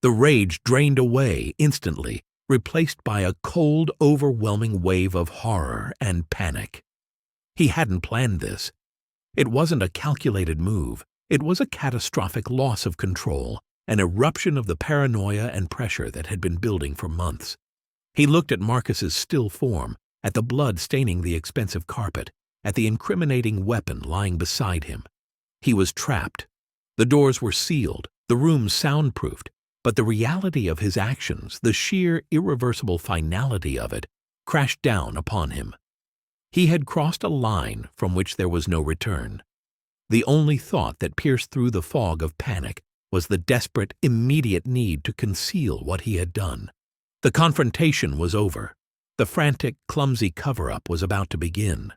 The rage drained away instantly, replaced by a cold, overwhelming wave of horror and panic. He hadn't planned this. It wasn't a calculated move. It was a catastrophic loss of control, an eruption of the paranoia and pressure that had been building for months. He looked at Marcus's still form, at the blood staining the expensive carpet, at the incriminating weapon lying beside him. He was trapped. The doors were sealed, the room soundproofed, but the reality of his actions, the sheer irreversible finality of it, crashed down upon him. He had crossed a line from which there was no return. The only thought that pierced through the fog of panic was the desperate, immediate need to conceal what he had done. The confrontation was over. The frantic, clumsy cover-up was about to begin.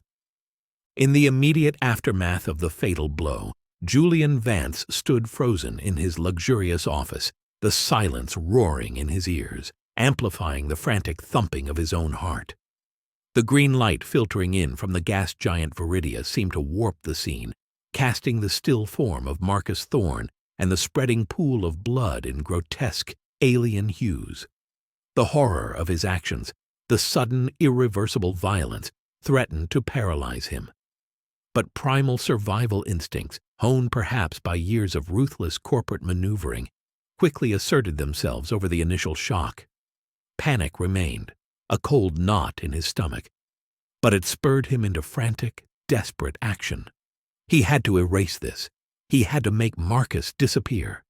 In the immediate aftermath of the fatal blow, Julian Vance stood frozen in his luxurious office, the silence roaring in his ears, amplifying the frantic thumping of his own heart. The green light filtering in from the gas giant Viridia seemed to warp the scene, casting the still form of Marcus Thorne and the spreading pool of blood in grotesque, alien hues. The horror of his actions, the sudden, irreversible violence, threatened to paralyze him. But primal survival instincts, honed perhaps by years of ruthless corporate maneuvering, quickly asserted themselves over the initial shock. Panic remained, a cold knot in his stomach, but it spurred him into frantic, desperate action. He had to erase this. He had to make Marcus disappear.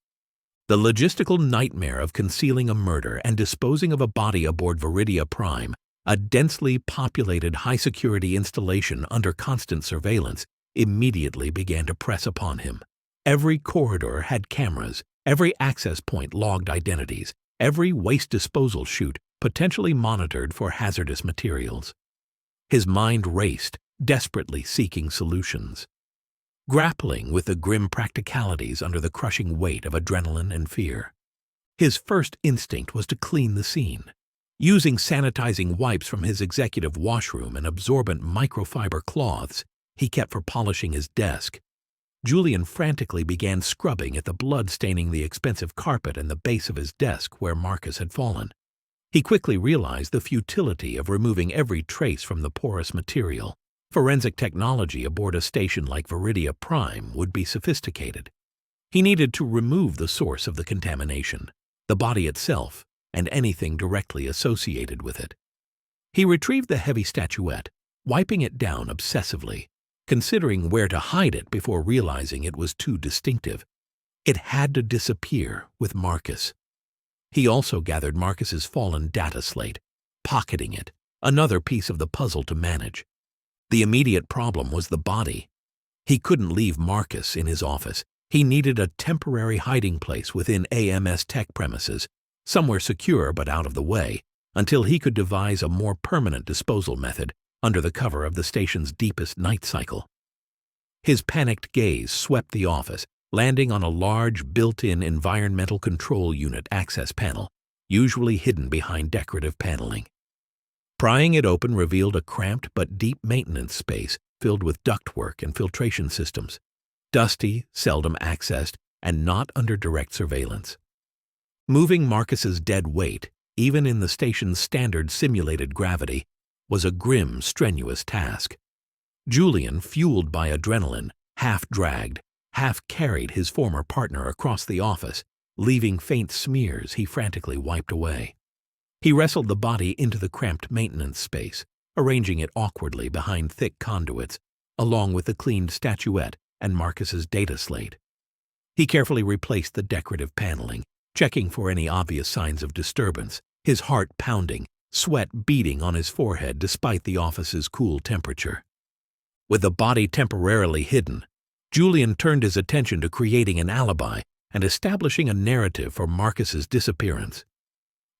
The logistical nightmare of concealing a murder and disposing of a body aboard Viridia Prime, a densely populated high-security installation under constant surveillance, immediately began to press upon him. Every corridor had cameras, every access point logged identities, every waste disposal chute potentially monitored for hazardous materials. His mind raced, desperately seeking solutions. Grappling with the grim practicalities under the crushing weight of adrenaline and fear. His first instinct was to clean the scene. Using sanitizing wipes from his executive washroom and absorbent microfiber cloths he kept for polishing his desk, Julian frantically began scrubbing at the blood staining the expensive carpet and the base of his desk where Marcus had fallen. He quickly realized the futility of removing every trace from the porous material. Forensic technology aboard a station like Viridia Prime would be sophisticated. He needed to remove the source of the contamination, the body itself, and anything directly associated with it. He retrieved the heavy statuette, wiping it down obsessively, considering where to hide it before realizing it was too distinctive. It had to disappear with Marcus. He also gathered Marcus's fallen data slate, pocketing it, another piece of the puzzle to manage. The immediate problem was the body. He couldn't leave Marcus in his office. He needed a temporary hiding place within AMS Tech premises, somewhere secure but out of the way, until he could devise a more permanent disposal method under the cover of the station's deepest night cycle. His panicked gaze swept the office, landing on a large built-in environmental control unit access panel, usually hidden behind decorative paneling. Prying it open revealed a cramped but deep maintenance space filled with ductwork and filtration systems, dusty, seldom accessed, and not under direct surveillance. Moving Marcus's dead weight, even in the station's standard simulated gravity, was a grim, strenuous task. Julian, fueled by adrenaline, half-dragged, half-carried his former partner across the office, leaving faint smears he frantically wiped away. He wrestled the body into the cramped maintenance space, arranging it awkwardly behind thick conduits, along with the cleaned statuette and Marcus's data slate. He carefully replaced the decorative paneling, checking for any obvious signs of disturbance, his heart pounding, sweat beading on his forehead despite the office's cool temperature. With the body temporarily hidden, Julian turned his attention to creating an alibi and establishing a narrative for Marcus's disappearance.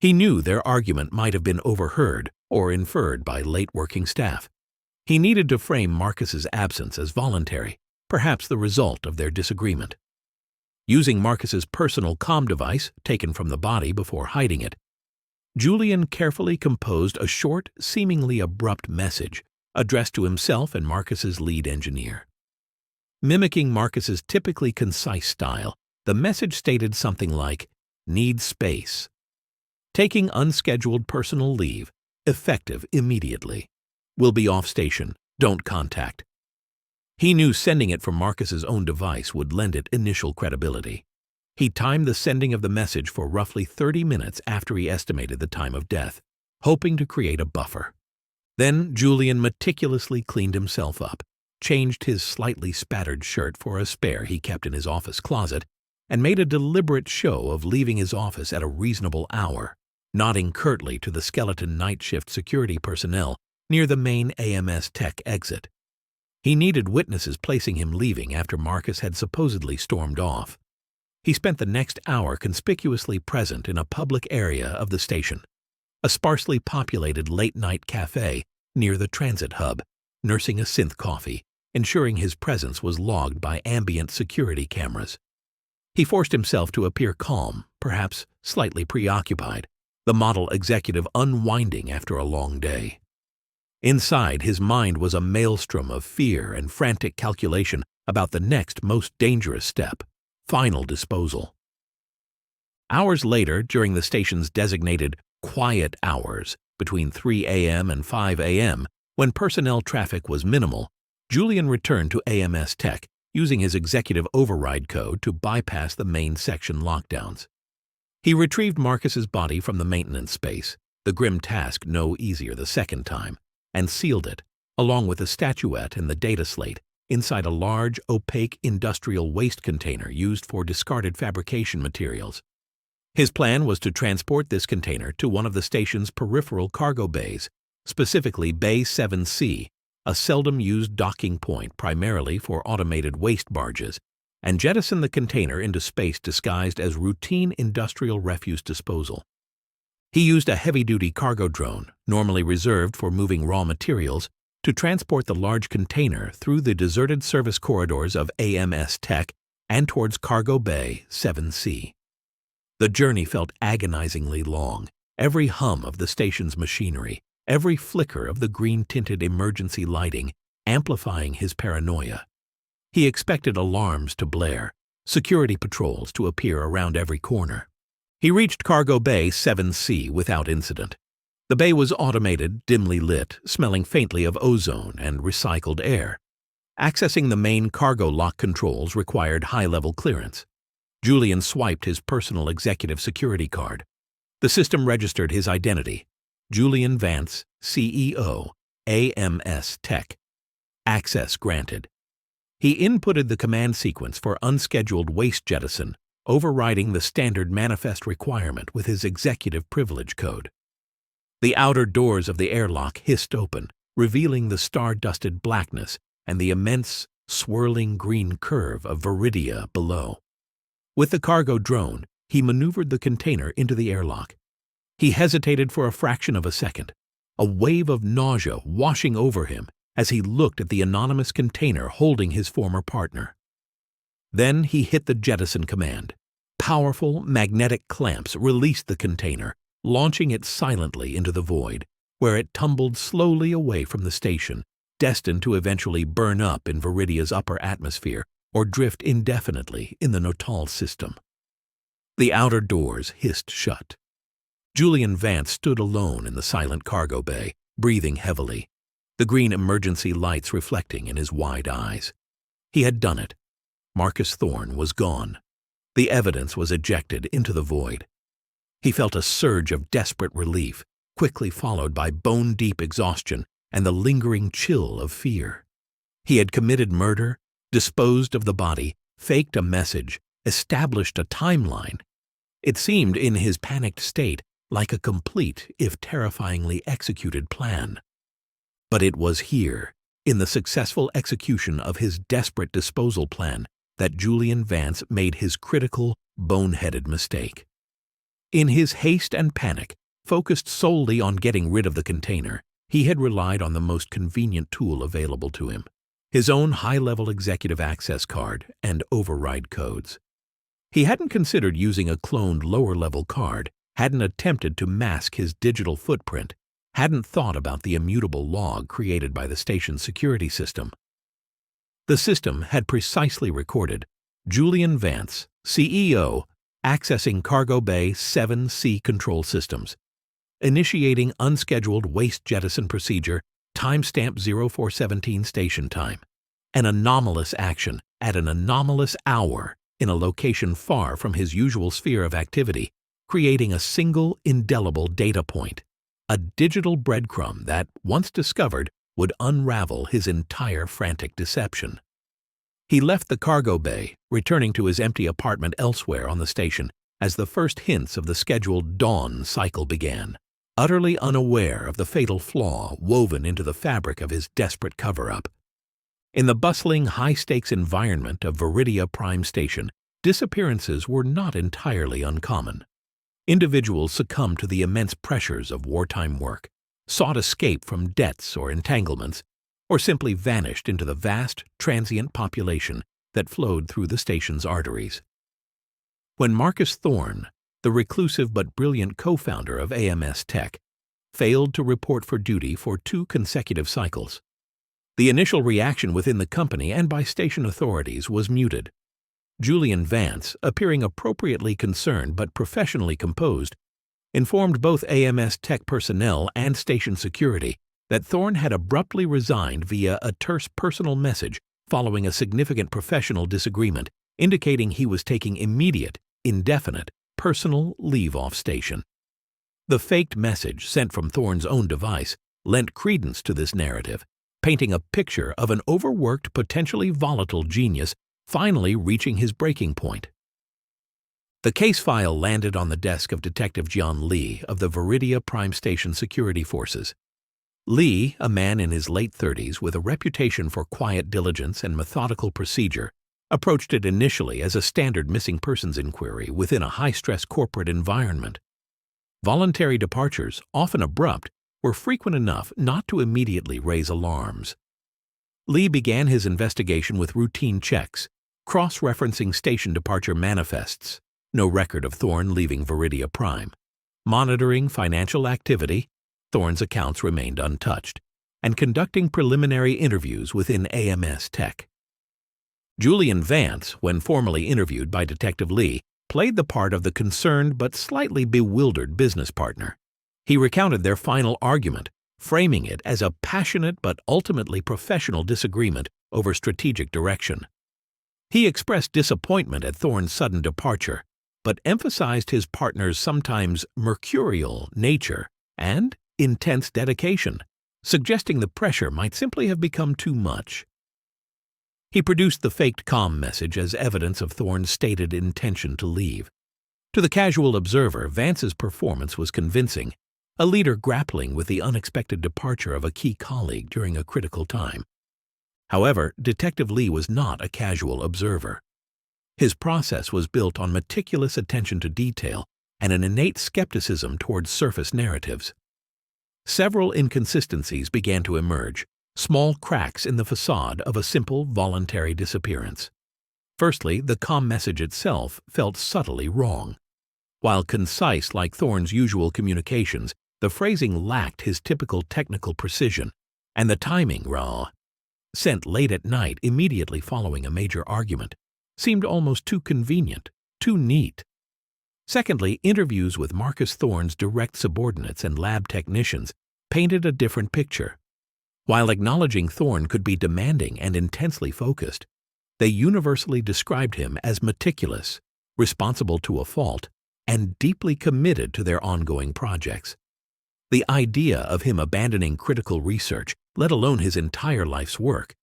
He knew their argument might have been overheard or inferred by late-working staff, He needed to frame Marcus's absence as voluntary, perhaps the result of their disagreement. Using Marcus's personal comm device, taken from the body before hiding it, Julian carefully composed a short, seemingly abrupt message addressed to himself and Marcus's lead engineer. Mimicking Marcus's typically concise style, the message stated something like, "Need space. Taking unscheduled personal leave, effective immediately. Will be off station. Don't contact." He knew sending it from Marcus's own device would lend it initial credibility. He timed the sending of the message for roughly 30 minutes after he estimated the time of death, hoping to create a buffer. Then Julian meticulously cleaned himself up, changed his slightly spattered shirt for a spare he kept in his office closet, and made a deliberate show of leaving his office at a reasonable hour, nodding curtly to the skeleton night shift security personnel near the main AMS tech exit. He needed witnesses placing him leaving after Marcus had supposedly stormed off. He spent the next hour conspicuously present in a public area of the station, a sparsely populated late-night cafe near the transit hub, nursing a synth coffee, ensuring his presence was logged by ambient security cameras. He forced himself to appear calm, perhaps slightly preoccupied, the model executive unwinding after a long day. Inside, his mind was a maelstrom of fear and frantic calculation about the next most dangerous step, final disposal. Hours later, during the station's designated quiet hours, between 3 a.m. and 5 a.m., when personnel traffic was minimal, Julian returned to AMS Tech, using his executive override code to bypass the main section lockdowns. He retrieved Marcus's body from the maintenance space, the grim task no easier the second time, and sealed it, along with a statuette and the data slate, inside a large, opaque industrial waste container used for discarded fabrication materials. His plan was to transport this container to one of the station's peripheral cargo bays, specifically Bay 7C, a seldom-used docking point primarily for automated waste barges, and jettison the container into space disguised as routine industrial refuse disposal. He used a heavy-duty cargo drone, normally reserved for moving raw materials, to transport the large container through the deserted service corridors of AMS Tech and towards Cargo Bay 7C. The journey felt agonizingly long, every hum of the station's machinery, every flicker of the green-tinted emergency lighting amplifying his paranoia. He expected alarms to blare, security patrols to appear around every corner. He reached Cargo Bay 7C without incident. The bay was automated, dimly lit, smelling faintly of ozone and recycled air. Accessing the main cargo lock controls required high-level clearance. Julian swiped his personal executive security card. The system registered his identity: Julian Vance, CEO, AMS Tech. Access granted. He inputted the command sequence for unscheduled waste jettison, overriding the standard manifest requirement with his executive privilege code. The outer doors of the airlock hissed open, revealing the star-dusted blackness and the immense, swirling green curve of Viridia below. With the cargo drone, he maneuvered the container into the airlock. He hesitated for a fraction of a second, a wave of nausea washing over him as he looked at the anonymous container holding his former partner. Then he hit the jettison command. Powerful magnetic clamps released the container, launching it silently into the void, where it tumbled slowly away from the station, destined to eventually burn up in Viridia's upper atmosphere or drift indefinitely in the Notal system. The outer doors hissed shut. Julian Vance stood alone in the silent cargo bay, breathing heavily, the green emergency lights reflecting in his wide eyes. He had done it. Marcus Thorne was gone. The evidence was ejected into the void. He felt a surge of desperate relief, quickly followed by bone-deep exhaustion and the lingering chill of fear. He had committed murder, disposed of the body, faked a message, established a timeline. It seemed, in his panicked state, like a complete, if terrifyingly executed plan. But it was here, in the successful execution of his desperate disposal plan, that Julian Vance made his critical, boneheaded mistake. In his haste and panic, focused solely on getting rid of the container, he had relied on the most convenient tool available to him, his own high-level executive access card and override codes. He hadn't considered using a cloned lower-level card, hadn't attempted to mask his digital footprint, hadn't thought about the immutable log created by the station's security system. The system had precisely recorded Julian Vance, CEO, accessing Cargo Bay 7C control systems, initiating unscheduled waste jettison procedure, timestamp 0417 station time, an anomalous action at an anomalous hour in a location far from his usual sphere of activity, creating a single indelible data point, a digital breadcrumb that, once discovered, would unravel his entire frantic deception. He left the cargo bay, returning to his empty apartment elsewhere on the station as the first hints of the scheduled dawn cycle began, utterly unaware of the fatal flaw woven into the fabric of his desperate cover-up. In the bustling, high-stakes environment of Viridia Prime Station, disappearances were not entirely uncommon. Individuals succumbed to the immense pressures of wartime work, sought escape from debts or entanglements, or simply vanished into the vast, transient population that flowed through the station's arteries. When Marcus Thorne, the reclusive but brilliant co-founder of AMS Tech, failed to report for duty for 2 consecutive cycles, the initial reaction within the company and by station authorities was muted. Julian Vance, appearing appropriately concerned but professionally composed, informed both AMS Tech personnel and station security that Thorne had abruptly resigned via a terse personal message following a significant professional disagreement, indicating he was taking immediate, indefinite, personal leave off station. The faked message sent from Thorne's own device lent credence to this narrative, painting a picture of an overworked, potentially volatile genius finally reaching his breaking point. The case file landed on the desk of Detective John Lee of the Viridia Prime Station Security Forces. Lee, a man in his late 30s with a reputation for quiet diligence and methodical procedure, approached it initially as a standard missing persons inquiry within a high-stress corporate environment. Voluntary departures, often abrupt, were frequent enough not to immediately raise alarms. Lee began his investigation with routine checks, cross-referencing station departure manifests, no record of Thorne leaving Viridia Prime, monitoring financial activity, Thorne's accounts remained untouched, and conducting preliminary interviews within AMS Tech. Julian Vance, when formally interviewed by Detective Lee, played the part of the concerned but slightly bewildered business partner. He recounted their final argument, framing it as a passionate but ultimately professional disagreement over strategic direction. He expressed disappointment at Thorne's sudden departure, but emphasized his partner's sometimes mercurial nature and intense dedication, suggesting the pressure might simply have become too much. He produced the faked comm message as evidence of Thorne's stated intention to leave. To the casual observer, Vance's performance was convincing, a leader grappling with the unexpected departure of a key colleague during a critical time. However, Detective Lee was not a casual observer. His process was built on meticulous attention to detail and an innate skepticism towards surface narratives. Several inconsistencies began to emerge, small cracks in the facade of a simple voluntary disappearance. Firstly, the comm message itself felt subtly wrong. While concise like Thorne's usual communications, the phrasing lacked his typical technical precision, and the timing, sent late at night immediately following a major argument, seemed almost too convenient, too neat. Secondly, interviews with Marcus Thorne's direct subordinates and lab technicians painted a different picture. While acknowledging Thorne could be demanding and intensely focused, they universally described him as meticulous, responsible to a fault, and deeply committed to their ongoing projects. The idea of him abandoning critical research, let alone his entire life's work,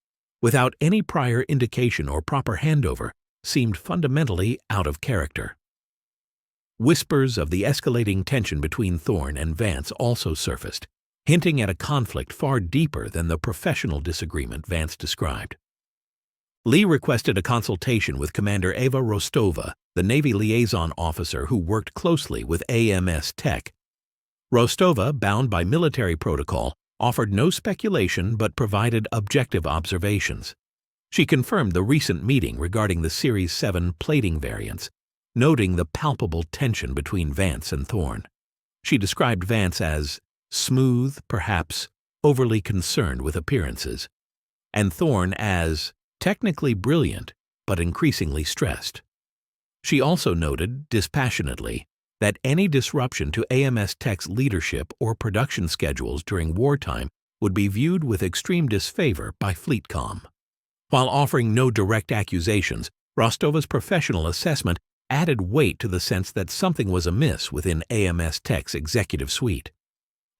without any prior indication or proper handover, seemed fundamentally out of character. Whispers of the escalating tension between Thorne and Vance also surfaced, hinting at a conflict far deeper than the professional disagreement Vance described. Lee requested a consultation with Commander Eva Rostova, the Navy liaison officer who worked closely with AMS Tech. Rostova, bound by military protocol, offered no speculation but provided objective observations. She confirmed the recent meeting regarding the Series 7 plating variants, noting the palpable tension between Vance and Thorne. She described Vance as smooth, perhaps overly concerned with appearances, and Thorne as technically brilliant but increasingly stressed. She also noted, dispassionately, that any disruption to AMS Tech's leadership or production schedules during wartime would be viewed with extreme disfavor by FleetCom. While offering no direct accusations, Rostova's professional assessment added weight to the sense that something was amiss within AMS Tech's executive suite.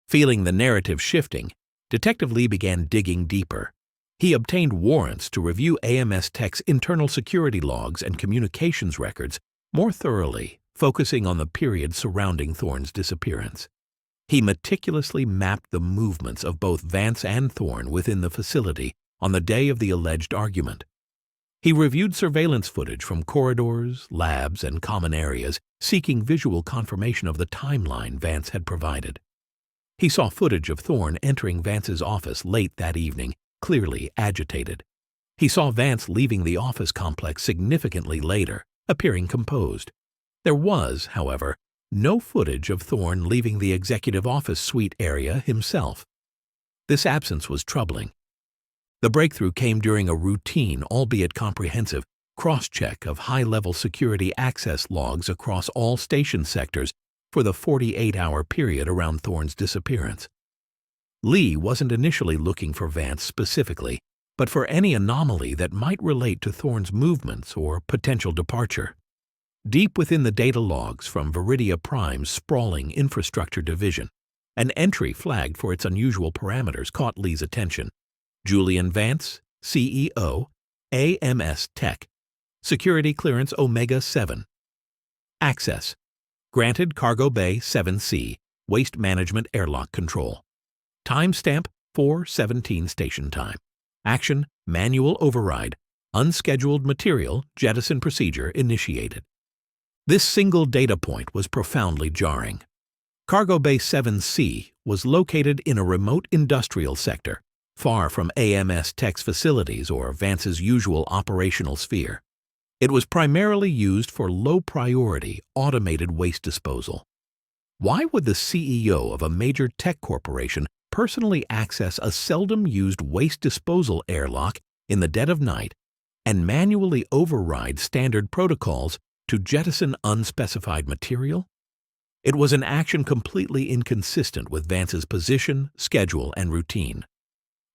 Feeling the narrative shifting, Detective Lee began digging deeper. He obtained warrants to review AMS Tech's internal security logs and communications records more thoroughly, focusing on the period surrounding Thorne's disappearance. He meticulously mapped the movements of both Vance and Thorne within the facility on the day of the alleged argument. He reviewed surveillance footage from corridors, labs, and common areas, seeking visual confirmation of the timeline Vance had provided. He saw footage of Thorne entering Vance's office late that evening, clearly agitated. He saw Vance leaving the office complex significantly later, appearing composed. There was, however, no footage of Thorne leaving the executive office suite area himself. This absence was troubling. The breakthrough came during a routine, albeit comprehensive, cross-check of high-level security access logs across all station sectors for the 48-hour period around Thorne's disappearance. Lee wasn't initially looking for Vance specifically, but for any anomaly that might relate to Thorne's movements or potential departure. Deep within the data logs from Viridia Prime's sprawling infrastructure division, an entry flagged for its unusual parameters caught Lee's attention. Julian Vance, CEO, AMS Tech. Security clearance Omega 7. Access. Granted Cargo Bay 7C, Waste Management Airlock Control. Timestamp 4:17 station time. Action, manual override. Unscheduled material, jettison procedure initiated. This single data point was profoundly jarring. Cargo Bay 7C was located in a remote industrial sector, far from AMS Tech's facilities or Vance's usual operational sphere. It was primarily used for low-priority, automated waste disposal. Why would the CEO of a major tech corporation personally access a seldom-used waste disposal airlock in the dead of night and manually override standard protocols to jettison unspecified material? It was an action completely inconsistent with Vance's position, schedule, and routine.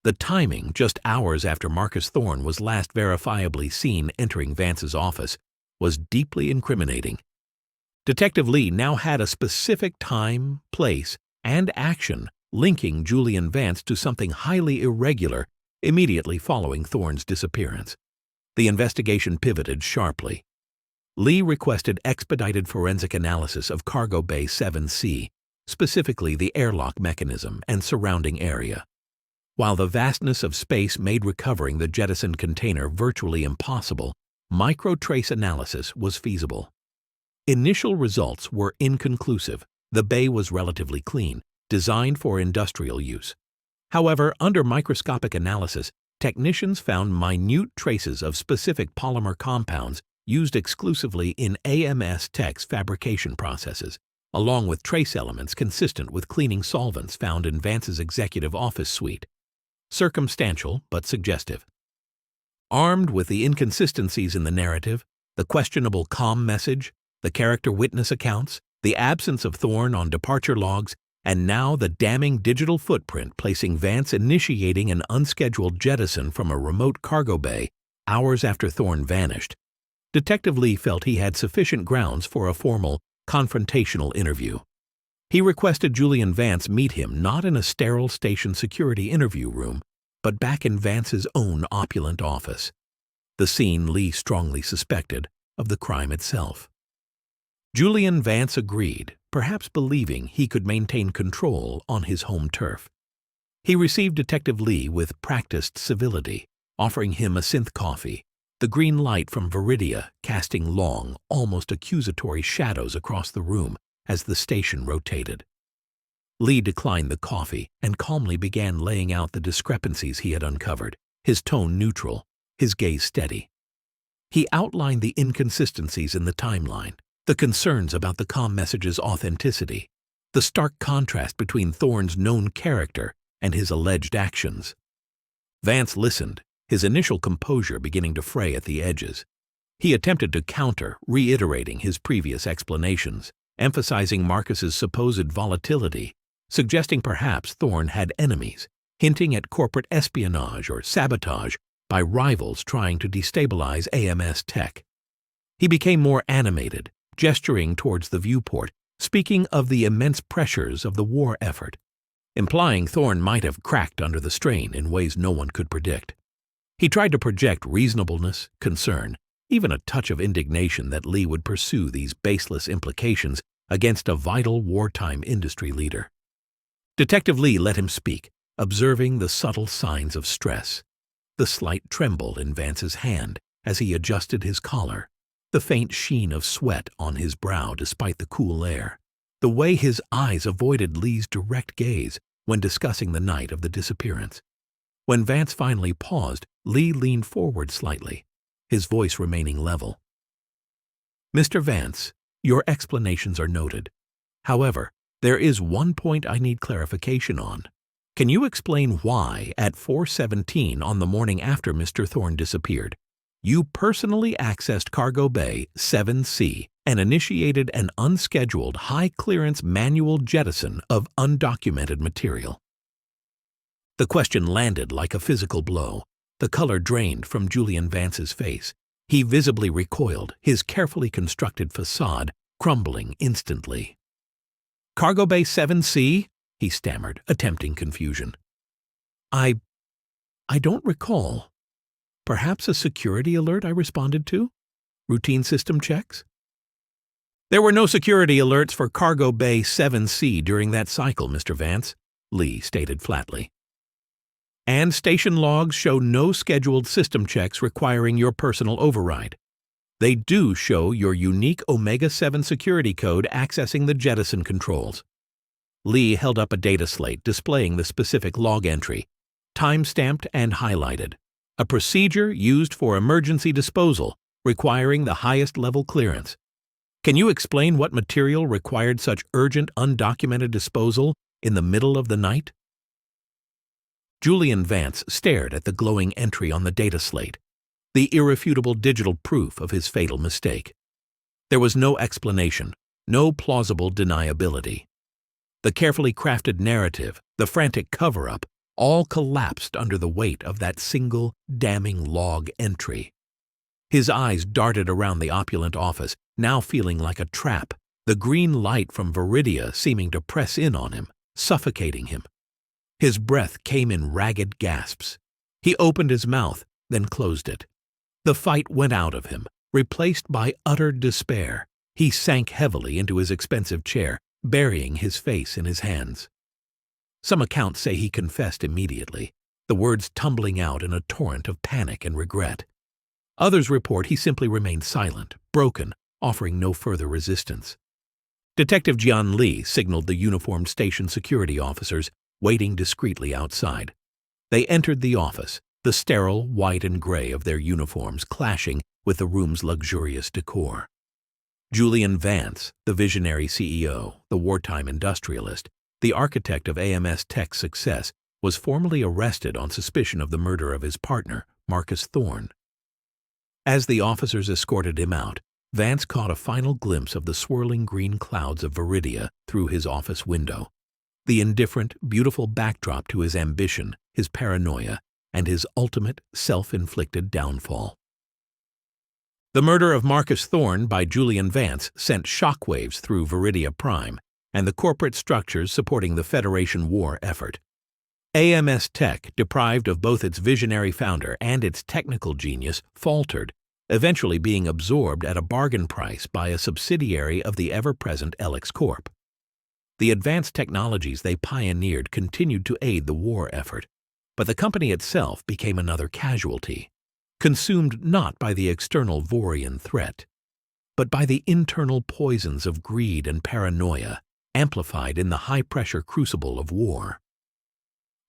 The timing, just hours after Marcus Thorne was last verifiably seen entering Vance's office, was deeply incriminating. Detective Lee now had a specific time, place, and action linking Julian Vance to something highly irregular immediately following Thorne's disappearance. The investigation pivoted sharply. Lee requested expedited forensic analysis of Cargo Bay 7C, specifically the airlock mechanism and surrounding area. While the vastness of space made recovering the jettisoned container virtually impossible, micro-trace analysis was feasible. Initial results were inconclusive. The bay was relatively clean, designed for industrial use. However, under microscopic analysis, technicians found minute traces of specific polymer compounds used exclusively in AMS Tech's fabrication processes, along with trace elements consistent with cleaning solvents found in Vance's executive office suite. Circumstantial but suggestive. Armed with the inconsistencies in the narrative, the questionable comm message, the character witness accounts, the absence of Thorne on departure logs, and now the damning digital footprint placing Vance initiating an unscheduled jettison from a remote cargo bay hours after Thorne vanished, Detective Lee felt he had sufficient grounds for a formal, confrontational interview. He requested Julian Vance meet him not in a sterile station security interview room, but back in Vance's own opulent office, the scene Lee strongly suspected of the crime itself. Julian Vance agreed, perhaps believing he could maintain control on his home turf. He received Detective Lee with practiced civility, offering him a synth coffee, the green light from Viridia casting long, almost accusatory shadows across the room as the station rotated. Lee declined the coffee and calmly began laying out the discrepancies he had uncovered, his tone neutral, his gaze steady. He outlined the inconsistencies in the timeline, the concerns about the comm message's authenticity, the stark contrast between Thorne's known character and his alleged actions. Vance listened, his initial composure beginning to fray at the edges. He attempted to counter, reiterating his previous explanations, emphasizing Marcus's supposed volatility, suggesting perhaps Thorne had enemies, hinting at corporate espionage or sabotage by rivals trying to destabilize AMS tech. He became more animated, gesturing towards the viewport, speaking of the immense pressures of the war effort, implying Thorne might have cracked under the strain in ways no one could predict. He tried to project reasonableness, concern, even a touch of indignation that Lee would pursue these baseless implications against a vital wartime industry leader. Detective Lee let him speak, observing the subtle signs of stress, the slight tremble in Vance's hand as he adjusted his collar, the faint sheen of sweat on his brow despite the cool air, the way his eyes avoided Lee's direct gaze when discussing the night of the disappearance. When Vance finally paused, Lee leaned forward slightly, his voice remaining level. "Mr. Vance, your explanations are noted. However, there is one point I need clarification on. Can you explain why, at 4:17 on the morning after Mr. Thorne disappeared, you personally accessed Cargo Bay 7C and initiated an unscheduled high-clearance manual jettison of undocumented material?" The question landed like a physical blow. The color drained from Julian Vance's face. He visibly recoiled, his carefully constructed facade crumbling instantly. "Cargo Bay 7C?" he stammered, attempting confusion. I don't recall. Perhaps a security alert I responded to? Routine system checks?" "There were no security alerts for Cargo Bay 7C during that cycle, Mr. Vance," Lee stated flatly. "And station logs show no scheduled system checks requiring your personal override. They do show your unique Omega-7 security code accessing the jettison controls." Lee held up a data slate displaying the specific log entry, time-stamped and highlighted, a procedure used for emergency disposal requiring the highest level clearance. "Can you explain what material required such urgent undocumented disposal in the middle of the night?" Julian Vance stared at the glowing entry on the data slate, the irrefutable digital proof of his fatal mistake. There was no explanation, no plausible deniability. The carefully crafted narrative, the frantic cover-up, all collapsed under the weight of that single, damning log entry. His eyes darted around the opulent office, now feeling like a trap, the green light from Viridia seeming to press in on him, suffocating him. His breath came in ragged gasps. He opened his mouth, then closed it. The fight went out of him, replaced by utter despair. He sank heavily into his expensive chair, burying his face in his hands. Some accounts say he confessed immediately, the words tumbling out in a torrent of panic and regret. Others report he simply remained silent, broken, offering no further resistance. Detective Jian Li signaled the uniformed station security officers, waiting discreetly outside. They entered the office, the sterile white and gray of their uniforms clashing with the room's luxurious decor. Julian Vance, the visionary CEO, the wartime industrialist, the architect of AMS Tech's success, was formally arrested on suspicion of the murder of his partner, Marcus Thorne. As the officers escorted him out, Vance caught a final glimpse of the swirling green clouds of Viridia through his office window, the indifferent, beautiful backdrop to his ambition, his paranoia, and his ultimate, self-inflicted downfall. The murder of Marcus Thorne by Julian Vance sent shockwaves through Viridia Prime and the corporate structures supporting the Federation War effort. AMS Tech, deprived of both its visionary founder and its technical genius, faltered, eventually being absorbed at a bargain price by a subsidiary of the ever-present Elix Corp. The advanced technologies they pioneered continued to aid the war effort, but the company itself became another casualty, consumed not by the external Vorian threat, but by the internal poisons of greed and paranoia, amplified in the high-pressure crucible of war.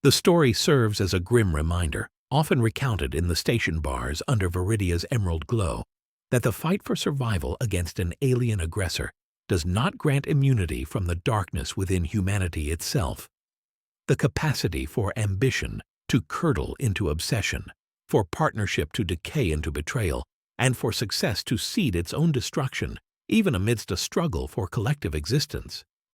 The story serves as a grim reminder, often recounted in the station bars under Viridia's emerald glow, that the fight for survival against an alien aggressor does not grant immunity from the darkness within humanity itself. The capacity for ambition to curdle into obsession, for partnership to decay into betrayal, and for success to seed its own destruction, even amidst a struggle for collective existence.